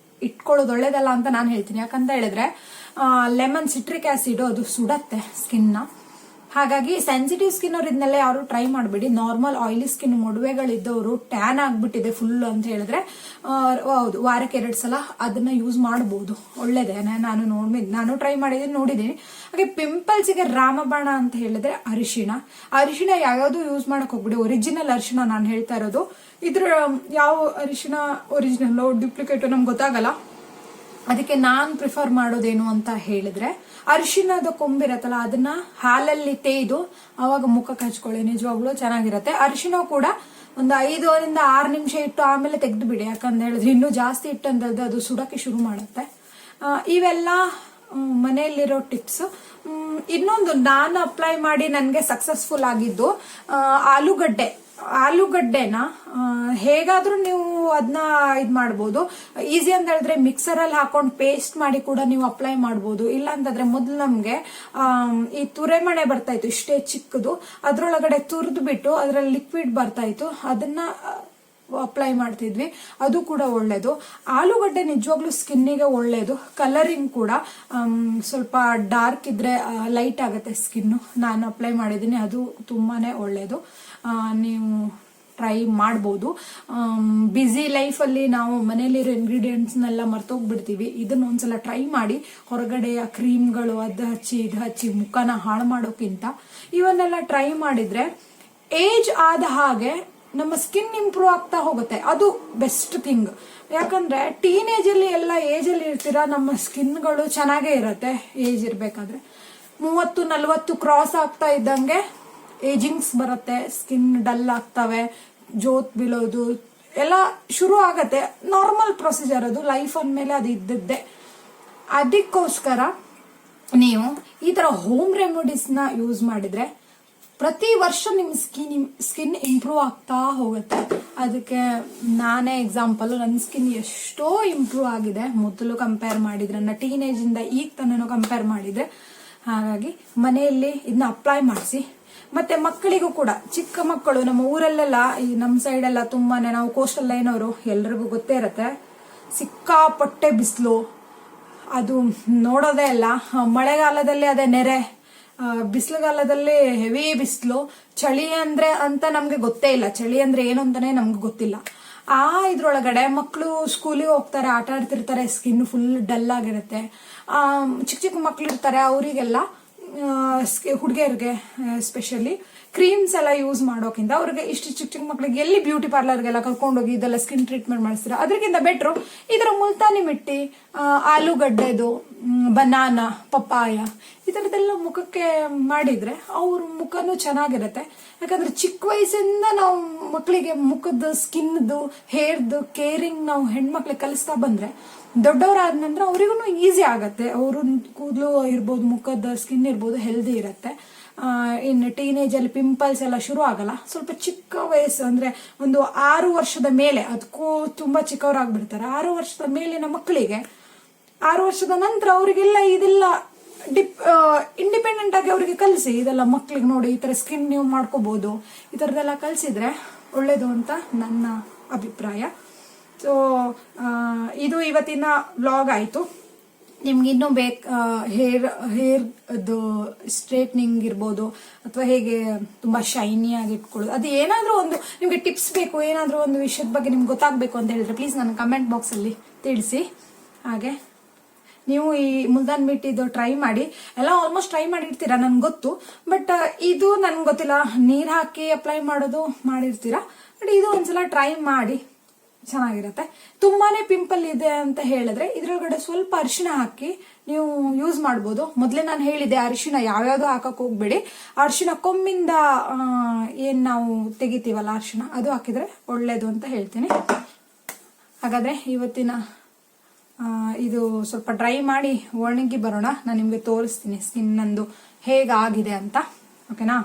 ಇಟ್ಕೊಳ್ಳೋದು ಒಳ್ಳೇದಲ್ಲ ಅಂತ ನಾನು ಹೇಳ್ತೀನಿ. ಯಾಕಂತ ಹೇಳಿದ್ರೆ ಲೆಮನ್ ಸಿಟ್ರಿಕ್ ಆಸಿಡ್ ಅದು ಸುಡತ್ತೆ ಸ್ಕಿನ್ನ. ಹಾಗಾಗಿ ಸೆನ್ಸಿಟಿವ್ ಸ್ಕಿನ್ ಅವ್ರು ಇದನ್ನೆಲ್ಲ ಯಾರು ಟ್ರೈ ಮಾಡಬೇಡಿ. ನಾರ್ಮಲ್ ಆಯಿಲಿ ಸ್ಕಿನ್ ಮೊಡವೆಗಳಿದ್ದವರು ಟ್ಯಾನ್ ಆಗ್ಬಿಟ್ಟಿದೆ ಫುಲ್ ಅಂತ ಹೇಳಿದ್ರೆ ಹೌದು, ವಾರಕ್ಕೆ 2 ಸಲ ಅದನ್ನ ಯೂಸ್ ಮಾಡಬಹುದು, ಒಳ್ಳೇದೇ. ನಾನು ಟ್ರೈ ಮಾಡಿದ್ದೀನಿ, ನೋಡಿದ್ದೀನಿ. ಹಾಗೆ ಪಿಂಪಲ್ಸ್ಗೆ ರಾಮಬಾಣ ಅಂತ ಹೇಳಿದ್ರೆ ಅರಿಶಿಣ ಯಾವ್ಯಾವ್ದು ಯೂಸ್ ಮಾಡಕ್ ಹೋಗ್ಬಿಡಿ. ಒರಿಜಿನಲ್ ಅರಿಶಿಣ ನಾನು ಹೇಳ್ತಾ ಇರೋದು. ಇದ್ರ ಯಾವ ಅರಿಶಿಣ ಒರಿಜಿನಲ್ ಡ್ಯೂಪ್ಲಿಕೇಟ್ ನಮ್ಗೆ ಗೊತ್ತಾಗಲ್ಲ. ಅದಕ್ಕೆ ನಾನ್ ಪ್ರಿಫರ್ ಮಾಡೋದೇನು ಅಂತ ಹೇಳಿದ್ರೆ ಅರಿಶಿಣದ ಕೊಂಬಿರತ್ತಲ್ಲ ಅದನ್ನ ಹಾಲಲ್ಲಿ ತೇಯ್ದು ಅವಾಗ ಮುಖಕ್ಕೆ ಹಚ್ಕೊಳ್ಳಿ, ನಿಜವಾಗ್ಲೂ ಚೆನ್ನಾಗಿರತ್ತೆ. ಅರಿಶಿಣ ಕೂಡ ಒಂದು 5 ರಿಂದ 6 ನಿಮಿಷ ಇಟ್ಟು ಆಮೇಲೆ ತೆಗೆದು ಬಿಡಿ. ಯಾಕಂತ ಹೇಳಿದ್ರೆ ಇನ್ನೂ ಜಾಸ್ತಿ ಇಟ್ಟಂದ್ರೆ ಅದು ಸುಡಕ್ಕೆ ಶುರು ಮಾಡುತ್ತೆ. ಇವೆಲ್ಲ ಮನೆಯಲ್ಲಿರೋ ಟಿಪ್ಸ್. ಇನ್ನೊಂದು ನಾನು ಅಪ್ಲೈ ಮಾಡಿ ನನಗೆ ಸಕ್ಸಸ್ಫುಲ್ ಆಗಿದ್ದು ಆಲೂಗಡ್ಡೆನ ಹೇಗಾದ್ರೂ ನೀವು ಅದನ್ನ ಇದ್ ಮಾಡ್ಬೋದು. ಈಸಿ ಅಂತ ಹೇಳಿದ್ರೆ ಮಿಕ್ಸರ್ ಅಲ್ಲಿ ಹಾಕೊಂಡು ಪೇಸ್ಟ್ ಮಾಡಿ ಕೂಡ ನೀವು ಅಪ್ಲೈ ಮಾಡ್ಬೋದು. ಇಲ್ಲ ಅಂತಂದ್ರೆ ಮೊದ್ಲು ನಮ್ಗೆ ಈ ತುರೆಮಣೆ ಬರ್ತಾ ಇತ್ತು ಇಷ್ಟೇ ಚಿಕ್ಕದು, ಅದ್ರೊಳಗಡೆ ತುರ್ದು ಬಿಟ್ಟು ಅದ್ರಲ್ಲಿ ಲಿಕ್ವಿಡ್ ಬರ್ತಾ ಇತ್ತು, ಅದನ್ನ ಅಪ್ಲೈ ಮಾಡ್ತಿದ್ವಿ, ಅದು ಕೂಡ ಒಳ್ಳೇದು. ಆಲೂಗಡ್ಡೆ ನಿಜವಾಗ್ಲೂ ಸ್ಕಿನ್ನಿಗೆ ಒಳ್ಳೇದು. ಕಲರಿಂಗ್ ಕೂಡ ಸ್ವಲ್ಪ ಡಾರ್ಕ್ ಇದ್ರೆ ಲೈಟ್ ಆಗುತ್ತೆ ಸ್ಕಿನ್ನು. ನಾನು ಅಪ್ಲೈ ಮಾಡಿದ್ದೀನಿ, ಅದು ತುಂಬಾನೇ ಒಳ್ಳೇದು. ನೀವು ಟ್ರೈ ಮಾಡ್ಬೋದು. ಬ್ಯುಸಿ ಲೈಫಲ್ಲಿ ನಾವು ಮನೇಲಿರೋ ಇಂಗ್ರೀಡಿಯೆಂಟ್ಸ್ನೆಲ್ಲ ಮರ್ತೋಗ್ಬಿಡ್ತೀವಿ. ಇದನ್ನ ಒಂದ್ಸಲ ಟ್ರೈ ಮಾಡಿ. ಹೊರಗಡೆಯ ಕ್ರೀಮ್ಗಳು ಅದು ಹಚ್ಚಿ ಇದು ಹಚ್ಚಿ ಮುಖನ ಹಾಳು ಮಾಡೋಕ್ಕಿಂತ ಇವನ್ನೆಲ್ಲ ಟ್ರೈ ಮಾಡಿದ್ರೆ ಏಜ್ ಆದ ಹಾಗೆ ನಮ್ಮ ಸ್ಕಿನ್ ಇಂಪ್ರೂವ್ ಆಗ್ತಾ ಹೋಗುತ್ತೆ. ಅದು ಬೆಸ್ಟ್ ಥಿಂಗ್. ಯಾಕಂದ್ರೆ ಟೀನೇಜ್ ಅಲ್ಲಿ ಎಲ್ಲ ಏಜ್ ಅಲ್ಲಿ ಇರ್ತೀರಾ, ನಮ್ಮ ಸ್ಕಿನ್ಗಳು ಚೆನ್ನಾಗೇ ಇರತ್ತೆ. ಏಜ್ ಇರ್ಬೇಕಾದ್ರೆ 30-40 ಕ್ರಾಸ್ ಆಗ್ತಾ ಇದ್ದಂಗೆ ಏಜಿಂಗ್ಸ್ ಬರುತ್ತೆ, ಸ್ಕಿನ್ ಡಲ್ ಆಗ್ತವೆ, ಜೋತ್ ಬೀಳೋದು ಎಲ್ಲ ಶುರು ಆಗತ್ತೆ. ನಾರ್ಮಲ್ ಪ್ರೊಸೀಜರ್, ಅದು ಲೈಫ್ ಅಂದ್ಮೇಲೆ ಅದು ಇದ್ದದ್ದೇ. ಅದಕ್ಕೋಸ್ಕರ ನೀವು ಈ ತರ ಹೋಮ್ ರೆಮಿಡೀಸ್ ನ ಯೂಸ್ ಮಾಡಿದ್ರೆ ಪ್ರತಿ ವರ್ಷ ನಿಮ್ ಸ್ಕಿನ್ ಇಂಪ್ರೂವ್ ಆಗ್ತಾ ಹೋಗುತ್ತೆ. ಅದಕ್ಕೆ ನಾನೇ ಎಕ್ಸಾಂಪಲ್. ನನ್ನ ಸ್ಕಿನ್ ಎಷ್ಟೋ ಇಂಪ್ರೂವ್ ಆಗಿದೆ ಮೊದಲು ಕಂಪೇರ್ ಮಾಡಿದ್ರೆ, ನನ್ನ ಟೀನೇಜ್ ಇಂದ ಈಗ ತನಕ ಕಂಪೇರ್ ಮಾಡಿದ್ರೆ. ಹಾಗಾಗಿ ಮನೆಯಲ್ಲಿ ಇದನ್ನ ಅಪ್ಲೈ ಮಾಡಿಸಿ. ಮತ್ತೆ ಮಕ್ಕಳಿಗೂ ಕೂಡ, ಚಿಕ್ಕ ಮಕ್ಕಳು, ನಮ್ಮ ಊರಲ್ಲೆಲ್ಲ ಈ ನಮ್ಮ ಸೈಡ್ ಎಲ್ಲ ತುಂಬಾನೇ, ನಾವು ಕೋಸ್ಟಲ್ ಲೈನ್ ಅವರು ಎಲ್ರಿಗೂ ಗೊತ್ತೇ ಇರತ್ತೆ, ಸಿಕ್ಕಾಪಟ್ಟೆ ಬಿಸಿಲು, ಅದು ನೋಡೋದೇ ಇಲ್ಲ. ಮಳೆಗಾಲದಲ್ಲಿ ಅದೇ ನೆರೆ, ಬಿಸಿಲುಗಾಲದಲ್ಲಿ ಹೆವಿ ಬಿಸಿಲು, ಚಳಿ ಅಂದ್ರೆ ಅಂತ ನಮ್ಗೆ ಗೊತ್ತೇ ಇಲ್ಲ, ಚಳಿ ಅಂದ್ರೆ ಏನು ಅಂತಾನೆ ನಮ್ಗೆ ಗೊತ್ತಿಲ್ಲ. ಆ ಇದ್ರೊಳಗಡೆ ಮಕ್ಕಳು ಸ್ಕೂಲಿಗೆ ಹೋಗ್ತಾರೆ, ಆಟ ಆಡ್ತಿರ್ತಾರೆ, ಸ್ಕಿನ್ ಫುಲ್ ಡಲ್ ಆಗಿರುತ್ತೆ. ಚಿಕ್ಕ ಚಿಕ್ಕ ಮಕ್ಳು ಇರ್ತಾರೆ, ಅವರಿಗೆಲ್ಲ ಹುಡುಗಿಯರಿಗೆ ಸ್ಪೆಷಲಿ ಕ್ರೀಮ್ಸ್ ಎಲ್ಲ ಯೂಸ್ ಮಾಡೋಕ್ಕಿಂತ ಅವ್ರಿಗೆ ಇಷ್ಟು ಚಿಕ್ಕ ಚಿಕ್ಕ ಮಕ್ಳಿಗೆ ಎಲ್ಲಿ ಬ್ಯೂಟಿ ಪಾರ್ಲರ್ಗೆಲ್ಲ ಕರ್ಕೊಂಡೋಗಿ ಇದೆಲ್ಲ ಸ್ಕಿನ್ ಟ್ರೀಟ್ಮೆಂಟ್ ಮಾಡಿಸ್ತಾರೆ. ಅದಕ್ಕಿಂತ ಬೆಟ್ರು ಇದರ ಮುಲ್ತಾನಿ ಮಿಟ್ಟಿ, ಆಲೂಗಡ್ಡೆದು, ಬನಾನಾ, ಪಪ್ಪಾಯ ಈ ಥರದ್ದೆಲ್ಲ ಮುಖಕ್ಕೆ ಮಾಡಿದ್ರೆ ಅವ್ರ ಮುಖನೂ ಚೆನ್ನಾಗಿರುತ್ತೆ. ಯಾಕಂದ್ರೆ ಚಿಕ್ಕ ವಯಸ್ಸಿಂದ ನಾವು ಮಕ್ಕಳಿಗೆ ಮುಖದ ಸ್ಕಿನ್ದು ಹೇರ್ದು ಕೇರಿಂಗ್ ನಾವು ಹೆಣ್ಮಕ್ಳಿಗೆ ಕಲಿಸ್ತಾ ಬಂದ್ರೆ ದೊಡ್ಡವರಾದ ನಂತರ ಅವರಿಗೂ ಈಸಿ ಆಗತ್ತೆ. ಅವರು ಕೂದಲು ಇರ್ಬೋದು, ಮುಖದ ಸ್ಕಿನ್ ಇರ್ಬೋದು, ಹೆಲ್ದಿ ಇರುತ್ತೆ. ಇನ್ನು ಟೀನೇಜ್ ಅಲ್ಲಿ ಪಿಂಪಲ್ಸ್ ಎಲ್ಲ ಶುರು ಆಗಲ್ಲ. ಸ್ವಲ್ಪ ಚಿಕ್ಕ ವಯಸ್ಸು ಅಂದ್ರೆ ಒಂದು 6 ವರ್ಷದ ಮೇಲೆ, ಅದಕ್ಕೂ ತುಂಬಾ ಚಿಕ್ಕವರಾಗ್ಬಿಡ್ತಾರೆ. 6 ವರ್ಷದ ಮೇಲಿನ ಮಕ್ಕಳಿಗೆ 6 ವರ್ಷದ ನಂತರ ಅವರಿಗೆಲ್ಲ ಇದೆಲ್ಲ ಇಂಡಿಪೆಂಡೆಂಟ್ ಆಗಿ ಅವರಿಗೆ ಕಲಿಸಿ, ಇದೆಲ್ಲ ಮಕ್ಳಿಗೆ ನೋಡಿ ಈ ತರ ಸ್ಕಿನ್ ನೀವು ಮಾಡ್ಕೋಬಹುದು, ಈ ತರದೆಲ್ಲ ಕಲಿಸಿದ್ರೆ ಒಳ್ಳೇದು ಅಂತ ನನ್ನ ಅಭಿಪ್ರಾಯ. ಸೊ ಇದು ಇವತ್ತಿನ ವ್ಲಾಗ್ ಆಯ್ತು. ನಿಮ್ಗೆ ಇನ್ನೂ ಹೇರ್ ಅದು ಸ್ಟ್ರೇಟ್ನಿಂಗ್ ಇರ್ಬೋದು, ಅಥವಾ ಹೇಗೆ ತುಂಬಾ ಶೈನಿ ಆಗಿ ಇಟ್ಕೊಳ್ಳೋದು, ಅದು ಏನಾದ್ರೂ ಒಂದು ನಿಮ್ಗೆ ಟಿಪ್ಸ್ ಬೇಕು, ಏನಾದ್ರೂ ಒಂದು ವಿಷಯದ ಬಗ್ಗೆ ನಿಮ್ಗೆ ಗೊತ್ತಾಗಬೇಕು ಅಂತ ಹೇಳಿದ್ರೆ ಪ್ಲೀಸ್ ನನ್ನ ಕಮೆಂಟ್ ಬಾಕ್ಸ್ ಅಲ್ಲಿ ತಿಳಿಸಿ. ಹಾಗೆ ನೀವು ಈ ಮುಲ್ತಾನ್ ಮಿಟ್ಟಿದು ಟ್ರೈ ಮಾಡಿ. ಎಲ್ಲ ಆಲ್ಮೋಸ್ಟ್ ಟ್ರೈ ಮಾಡಿರ್ತೀರಾ ನನ್ಗೆ ಗೊತ್ತು, ಬಟ್ ಇದು ನನ್ಗೆ ಗೊತ್ತಿಲ್ಲ. ನೀರ್ ಹಾಕಿ ಅಪ್ಲೈ ಮಾಡೋದು ಮಾಡಿರ್ತೀರಾ, ಬಟ್ ಇದು ಒಂದ್ಸಲ ಟ್ರೈ ಮಾಡಿ, ಚೆನ್ನಾಗಿರುತ್ತೆ. ತುಂಬಾನೇ ಪಿಂಪಲ್ ಇದೆ ಅಂತ ಹೇಳಿದ್ರೆ ಇದ್ರೊಳಗಡೆ ಸ್ವಲ್ಪ ಅರಿಶಿನ ಹಾಕಿ ನೀವು ಯೂಸ್ ಮಾಡ್ಬೋದು. ಮೊದ್ಲೇ ನಾನು ಹೇಳಿದೆ ಅರಿಶಿನ ಯಾವ್ಯಾವ್ದು ಹಾಕಕ್ ಹೋಗ್ಬೇಡಿ. ಅರಿಶಿನ ಕೊಮ್ಮಿಂದ ಏನ್ ನಾವು ತೆಗಿತೀವಲ್ಲ ಅರಿಶಿನ, ಅದು ಹಾಕಿದ್ರೆ ಒಳ್ಳೇದು ಅಂತ ಹೇಳ್ತೀನಿ. ಹಾಗಾದ್ರೆ ಇವತ್ತಿನ ಇದು ಸ್ವಲ್ಪ ಡ್ರೈ ಮಾಡಿ ಒಣಗಿ ಬರೋಣ. ನಾನು ನಿಮ್ಗೆ ತೋರಿಸ್ತೀನಿ ಸ್ಕಿನ್ ನಂದು ಹೇಗಾಗಿದೆ ಅಂತ. ಓಕೆನಾ?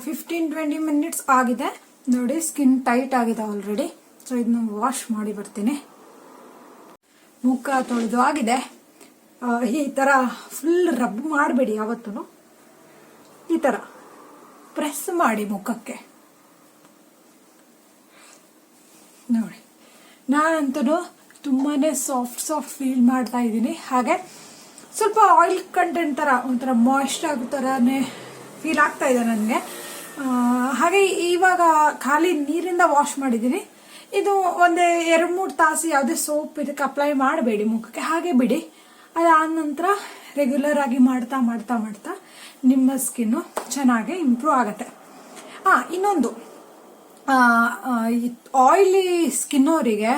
15-20 ಮಿನಿಟ್ಸ್ ಆಗಿದೆ ನೋಡಿ. ಸ್ಕಿನ್ ಟೈಟ್ ಆಗಿದೆ ಆಲ್ರೆಡಿ. ಸೊ ಇದನ್ನ ವಾಶ್ ಮಾಡಿ ಬರ್ತೀನಿ. ಮುಖ ತೊಳೆದು ಆಗಿದೆ. ಈ ತರ ಫುಲ್ ರಬ್ ಮಾಡಬೇಡಿ ಯಾವತ್ತೂ. ಈ ತರ ಪ್ರೆಸ್ ಮಾಡಿ ಮುಖಕ್ಕೆ ನೋಡಿ. ನಾನಂತೂ ತುಂಬಾನೇ ಸಾಫ್ಟ್ ಫೀಲ್ ಮಾಡ್ತಾ ಇದ್ದೀನಿ. ಹಾಗೆ ಸ್ವಲ್ಪ ಆಯಿಲ್ ಕಂಟೆಂಟ್ ತರ ಒಂಥರ ಮಾಯ್ಸ್ಟ್ ಆಗೋ ತರಾನೇ ಫೀಲ್ ಆಗ್ತಾ ಇದೆ ನನಗೆ. ಹಾಗೆ ಇವಾಗ ಖಾಲಿ ನೀರಿಂದ ವಾಶ್ ಮಾಡಿದ್ದೀನಿ. ಇದು ಒಂದೇ 2-3 ತಾಸು ಯಾವುದೇ ಸೋಪ್ ಇದಕ್ಕೆ ಅಪ್ಲೈ ಮಾಡಬೇಡಿ ಮುಖಕ್ಕೆ, ಹಾಗೆ ಬಿಡಿ. ಅದಾದ ನಂತರ ರೆಗ್ಯುಲರ್ ಆಗಿ ಮಾಡ್ತಾ ಮಾಡ್ತಾ ಮಾಡ್ತಾ ನಿಮ್ಮ ಸ್ಕಿನ್ನು ಚೆನ್ನಾಗಿ ಇಂಪ್ರೂವ್ ಆಗುತ್ತೆ. ಇನ್ನೊಂದು, ಆಯಿಲಿ ಸ್ಕಿನ್ ಅವರಿಗೆ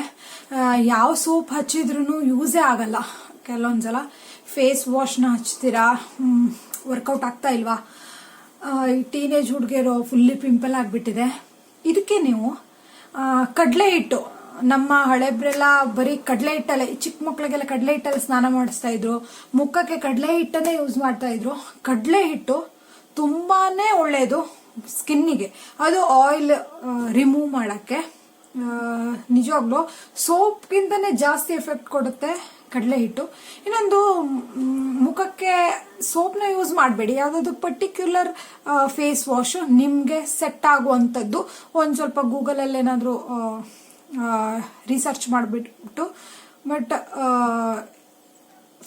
ಯಾವ ಸೋಪ್ ಹಚ್ಚಿದ್ರೂ ಯೂಸೇ ಆಗಲ್ಲ. ಕೆಲವೊಂದ್ಸಲ ಫೇಸ್ ವಾಶ್ನ ಹಚ್ತೀರಾ, ವರ್ಕೌಟ್ ಆಗ್ತಾ ಇಲ್ವಾ? ಈ ಟೀನೇಜ್ ಹುಡುಗಿಯರು ಫುಲ್ಲಿ ಪಿಂಪಲ್ ಆಗಿಬಿಟ್ಟಿದೆ. ಇದಕ್ಕೆ ನೀವು ಕಡಲೆ ಹಿಟ್ಟು, ನಮ್ಮ ಹಳೆಬ್ರೆಲ್ಲ ಬರೀ ಕಡಲೆ ಹಿಟ್ಟಲ್ಲೇ, ಚಿಕ್ಕ ಮಕ್ಳಿಗೆಲ್ಲ ಕಡಲೆ ಹಿಟ್ಟಲ್ಲಿ ಸ್ನಾನ ಮಾಡಿಸ್ತಾ ಇದ್ರು, ಮುಖಕ್ಕೆ ಕಡಲೆ ಹಿಟ್ಟನ್ನೇ ಯೂಸ್ ಮಾಡ್ತಾ ಇದ್ರು. ಕಡಲೆ ಹಿಟ್ಟು ತುಂಬಾನೇ ಒಳ್ಳೇದು ಸ್ಕಿನ್ನಿಗೆ. ಅದು ಆಯಿಲ್ ರಿಮೂವ್ ಮಾಡಕ್ಕೆ ನಿಜವಾಗ್ಲೂ ಸೋಪ್ಗಿಂತನೇ ಜಾಸ್ತಿ ಎಫೆಕ್ಟ್ ಕೊಡುತ್ತೆ ಕಡಲೆ ಹಿಟ್ಟು. ಇನ್ನೊಂದು, ಮುಖಕ್ಕೆ ಸೋಪ್ನ ಯೂಸ್ ಮಾಡಬೇಡಿ. ಯಾವುದಾದ್ರು ಪರ್ಟಿಕ್ಯುಲರ್ ಫೇಸ್ ವಾಶ್ ನಿಮಗೆ ಸೆಟ್ ಆಗುವಂಥದ್ದು ಒಂದು ಸ್ವಲ್ಪ ಗೂಗಲಲ್ಲಿ ಏನಾದರೂ ರಿಸರ್ಚ್ ಮಾಡಿಬಿಟ್ಟು ಬಟ್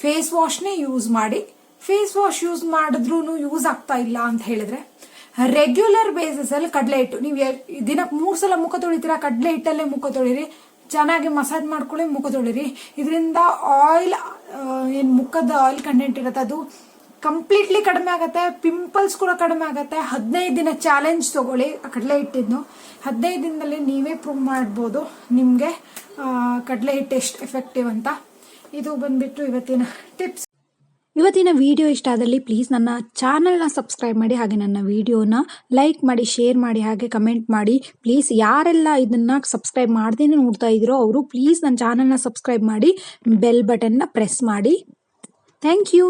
ಫೇಸ್ ವಾಶ್ನೇ ಯೂಸ್ ಮಾಡಿ. ಫೇಸ್ ವಾಶ್ ಯೂಸ್ ಮಾಡಿದ್ರೂ ಯೂಸ್ ಆಗ್ತಾ ಇಲ್ಲ ಅಂತ ಹೇಳಿದ್ರೆ ರೆಗ್ಯುಲರ್ ಬೇಸಿಸ್ ಅಲ್ಲಿ ಕಡಲೆ ಹಿಟ್ಟು, ನೀವು ದಿನಕ್ಕೆ 3 ಸಲ ಮುಖ ತೊಳಿತೀರಾ, ಕಡಲೆ ಹಿಟ್ಟಲ್ಲೇ ಮುಖ ತೊಳಿರಿ, ಚೆನ್ನಾಗಿ ಮಸಾಜ್ ಮಾಡ್ಕೊಳ್ಳಿ, ಮುಖ ತೊಳಿರಿ. ಇದರಿಂದ ಆಯಿಲ್, ಏನು ಮುಖದ ಆಯಿಲ್ ಕಂಟೆಂಟ್ ಇರುತ್ತೆ ಅದು ಕಂಪ್ಲೀಟ್ಲಿ ಕಡಿಮೆ ಆಗುತ್ತೆ. ಪಿಂಪಲ್ಸ್ ಕೂಡ ಕಡಿಮೆ ಆಗುತ್ತೆ. 15 ದಿನ ಚಾಲೆಂಜ್ ತಗೊಳ್ಳಿ ಕಡಲೆ ಹಿಟ್ಟಿದ್ದು. 15 ದಿನದಲ್ಲಿ ನೀವೇ ಪ್ರೂವ್ ಮಾಡ್ಬೋದು ನಿಮಗೆ ಕಡಲೆ ಹಿಟ್ಟು ಎಷ್ಟು ಎಫೆಕ್ಟಿವ್ ಅಂತ. ಇದು ಬಂದ್ಬಿಟ್ಟು ಇವತ್ತಿನ ಟಿಪ್ಸ್. ಇವತ್ತಿನ ವಿಡಿಯೋ ಇಷ್ಟ ಆದಲ್ಲಿ ಪ್ಲೀಸ್ ನನ್ನ ಚಾನಲ್ನ ಸಬ್ಸ್ಕ್ರೈಬ್ ಮಾಡಿ, ಹಾಗೆ ನನ್ನ ವಿಡಿಯೋನ ಲೈಕ್ ಮಾಡಿ, ಶೇರ್ ಮಾಡಿ, ಹಾಗೆ ಕಮೆಂಟ್ ಮಾಡಿ. ಪ್ಲೀಸ್ ಯಾರೆಲ್ಲ ಇದನ್ನ ಸಬ್ಸ್ಕ್ರೈಬ್ ಮಾಡ್ದೇನೆ ನೋಡ್ತಾ ಇದ್ದೀರೋ ಅವರು ಪ್ಲೀಸ್ ನನ್ನ ಚಾನಲ್ನ ಸಬ್ಸ್ಕ್ರೈಬ್ ಮಾಡಿ, ಬೆಲ್ ಬಟನ್ನ ಪ್ರೆಸ್ ಮಾಡಿ. Thank you.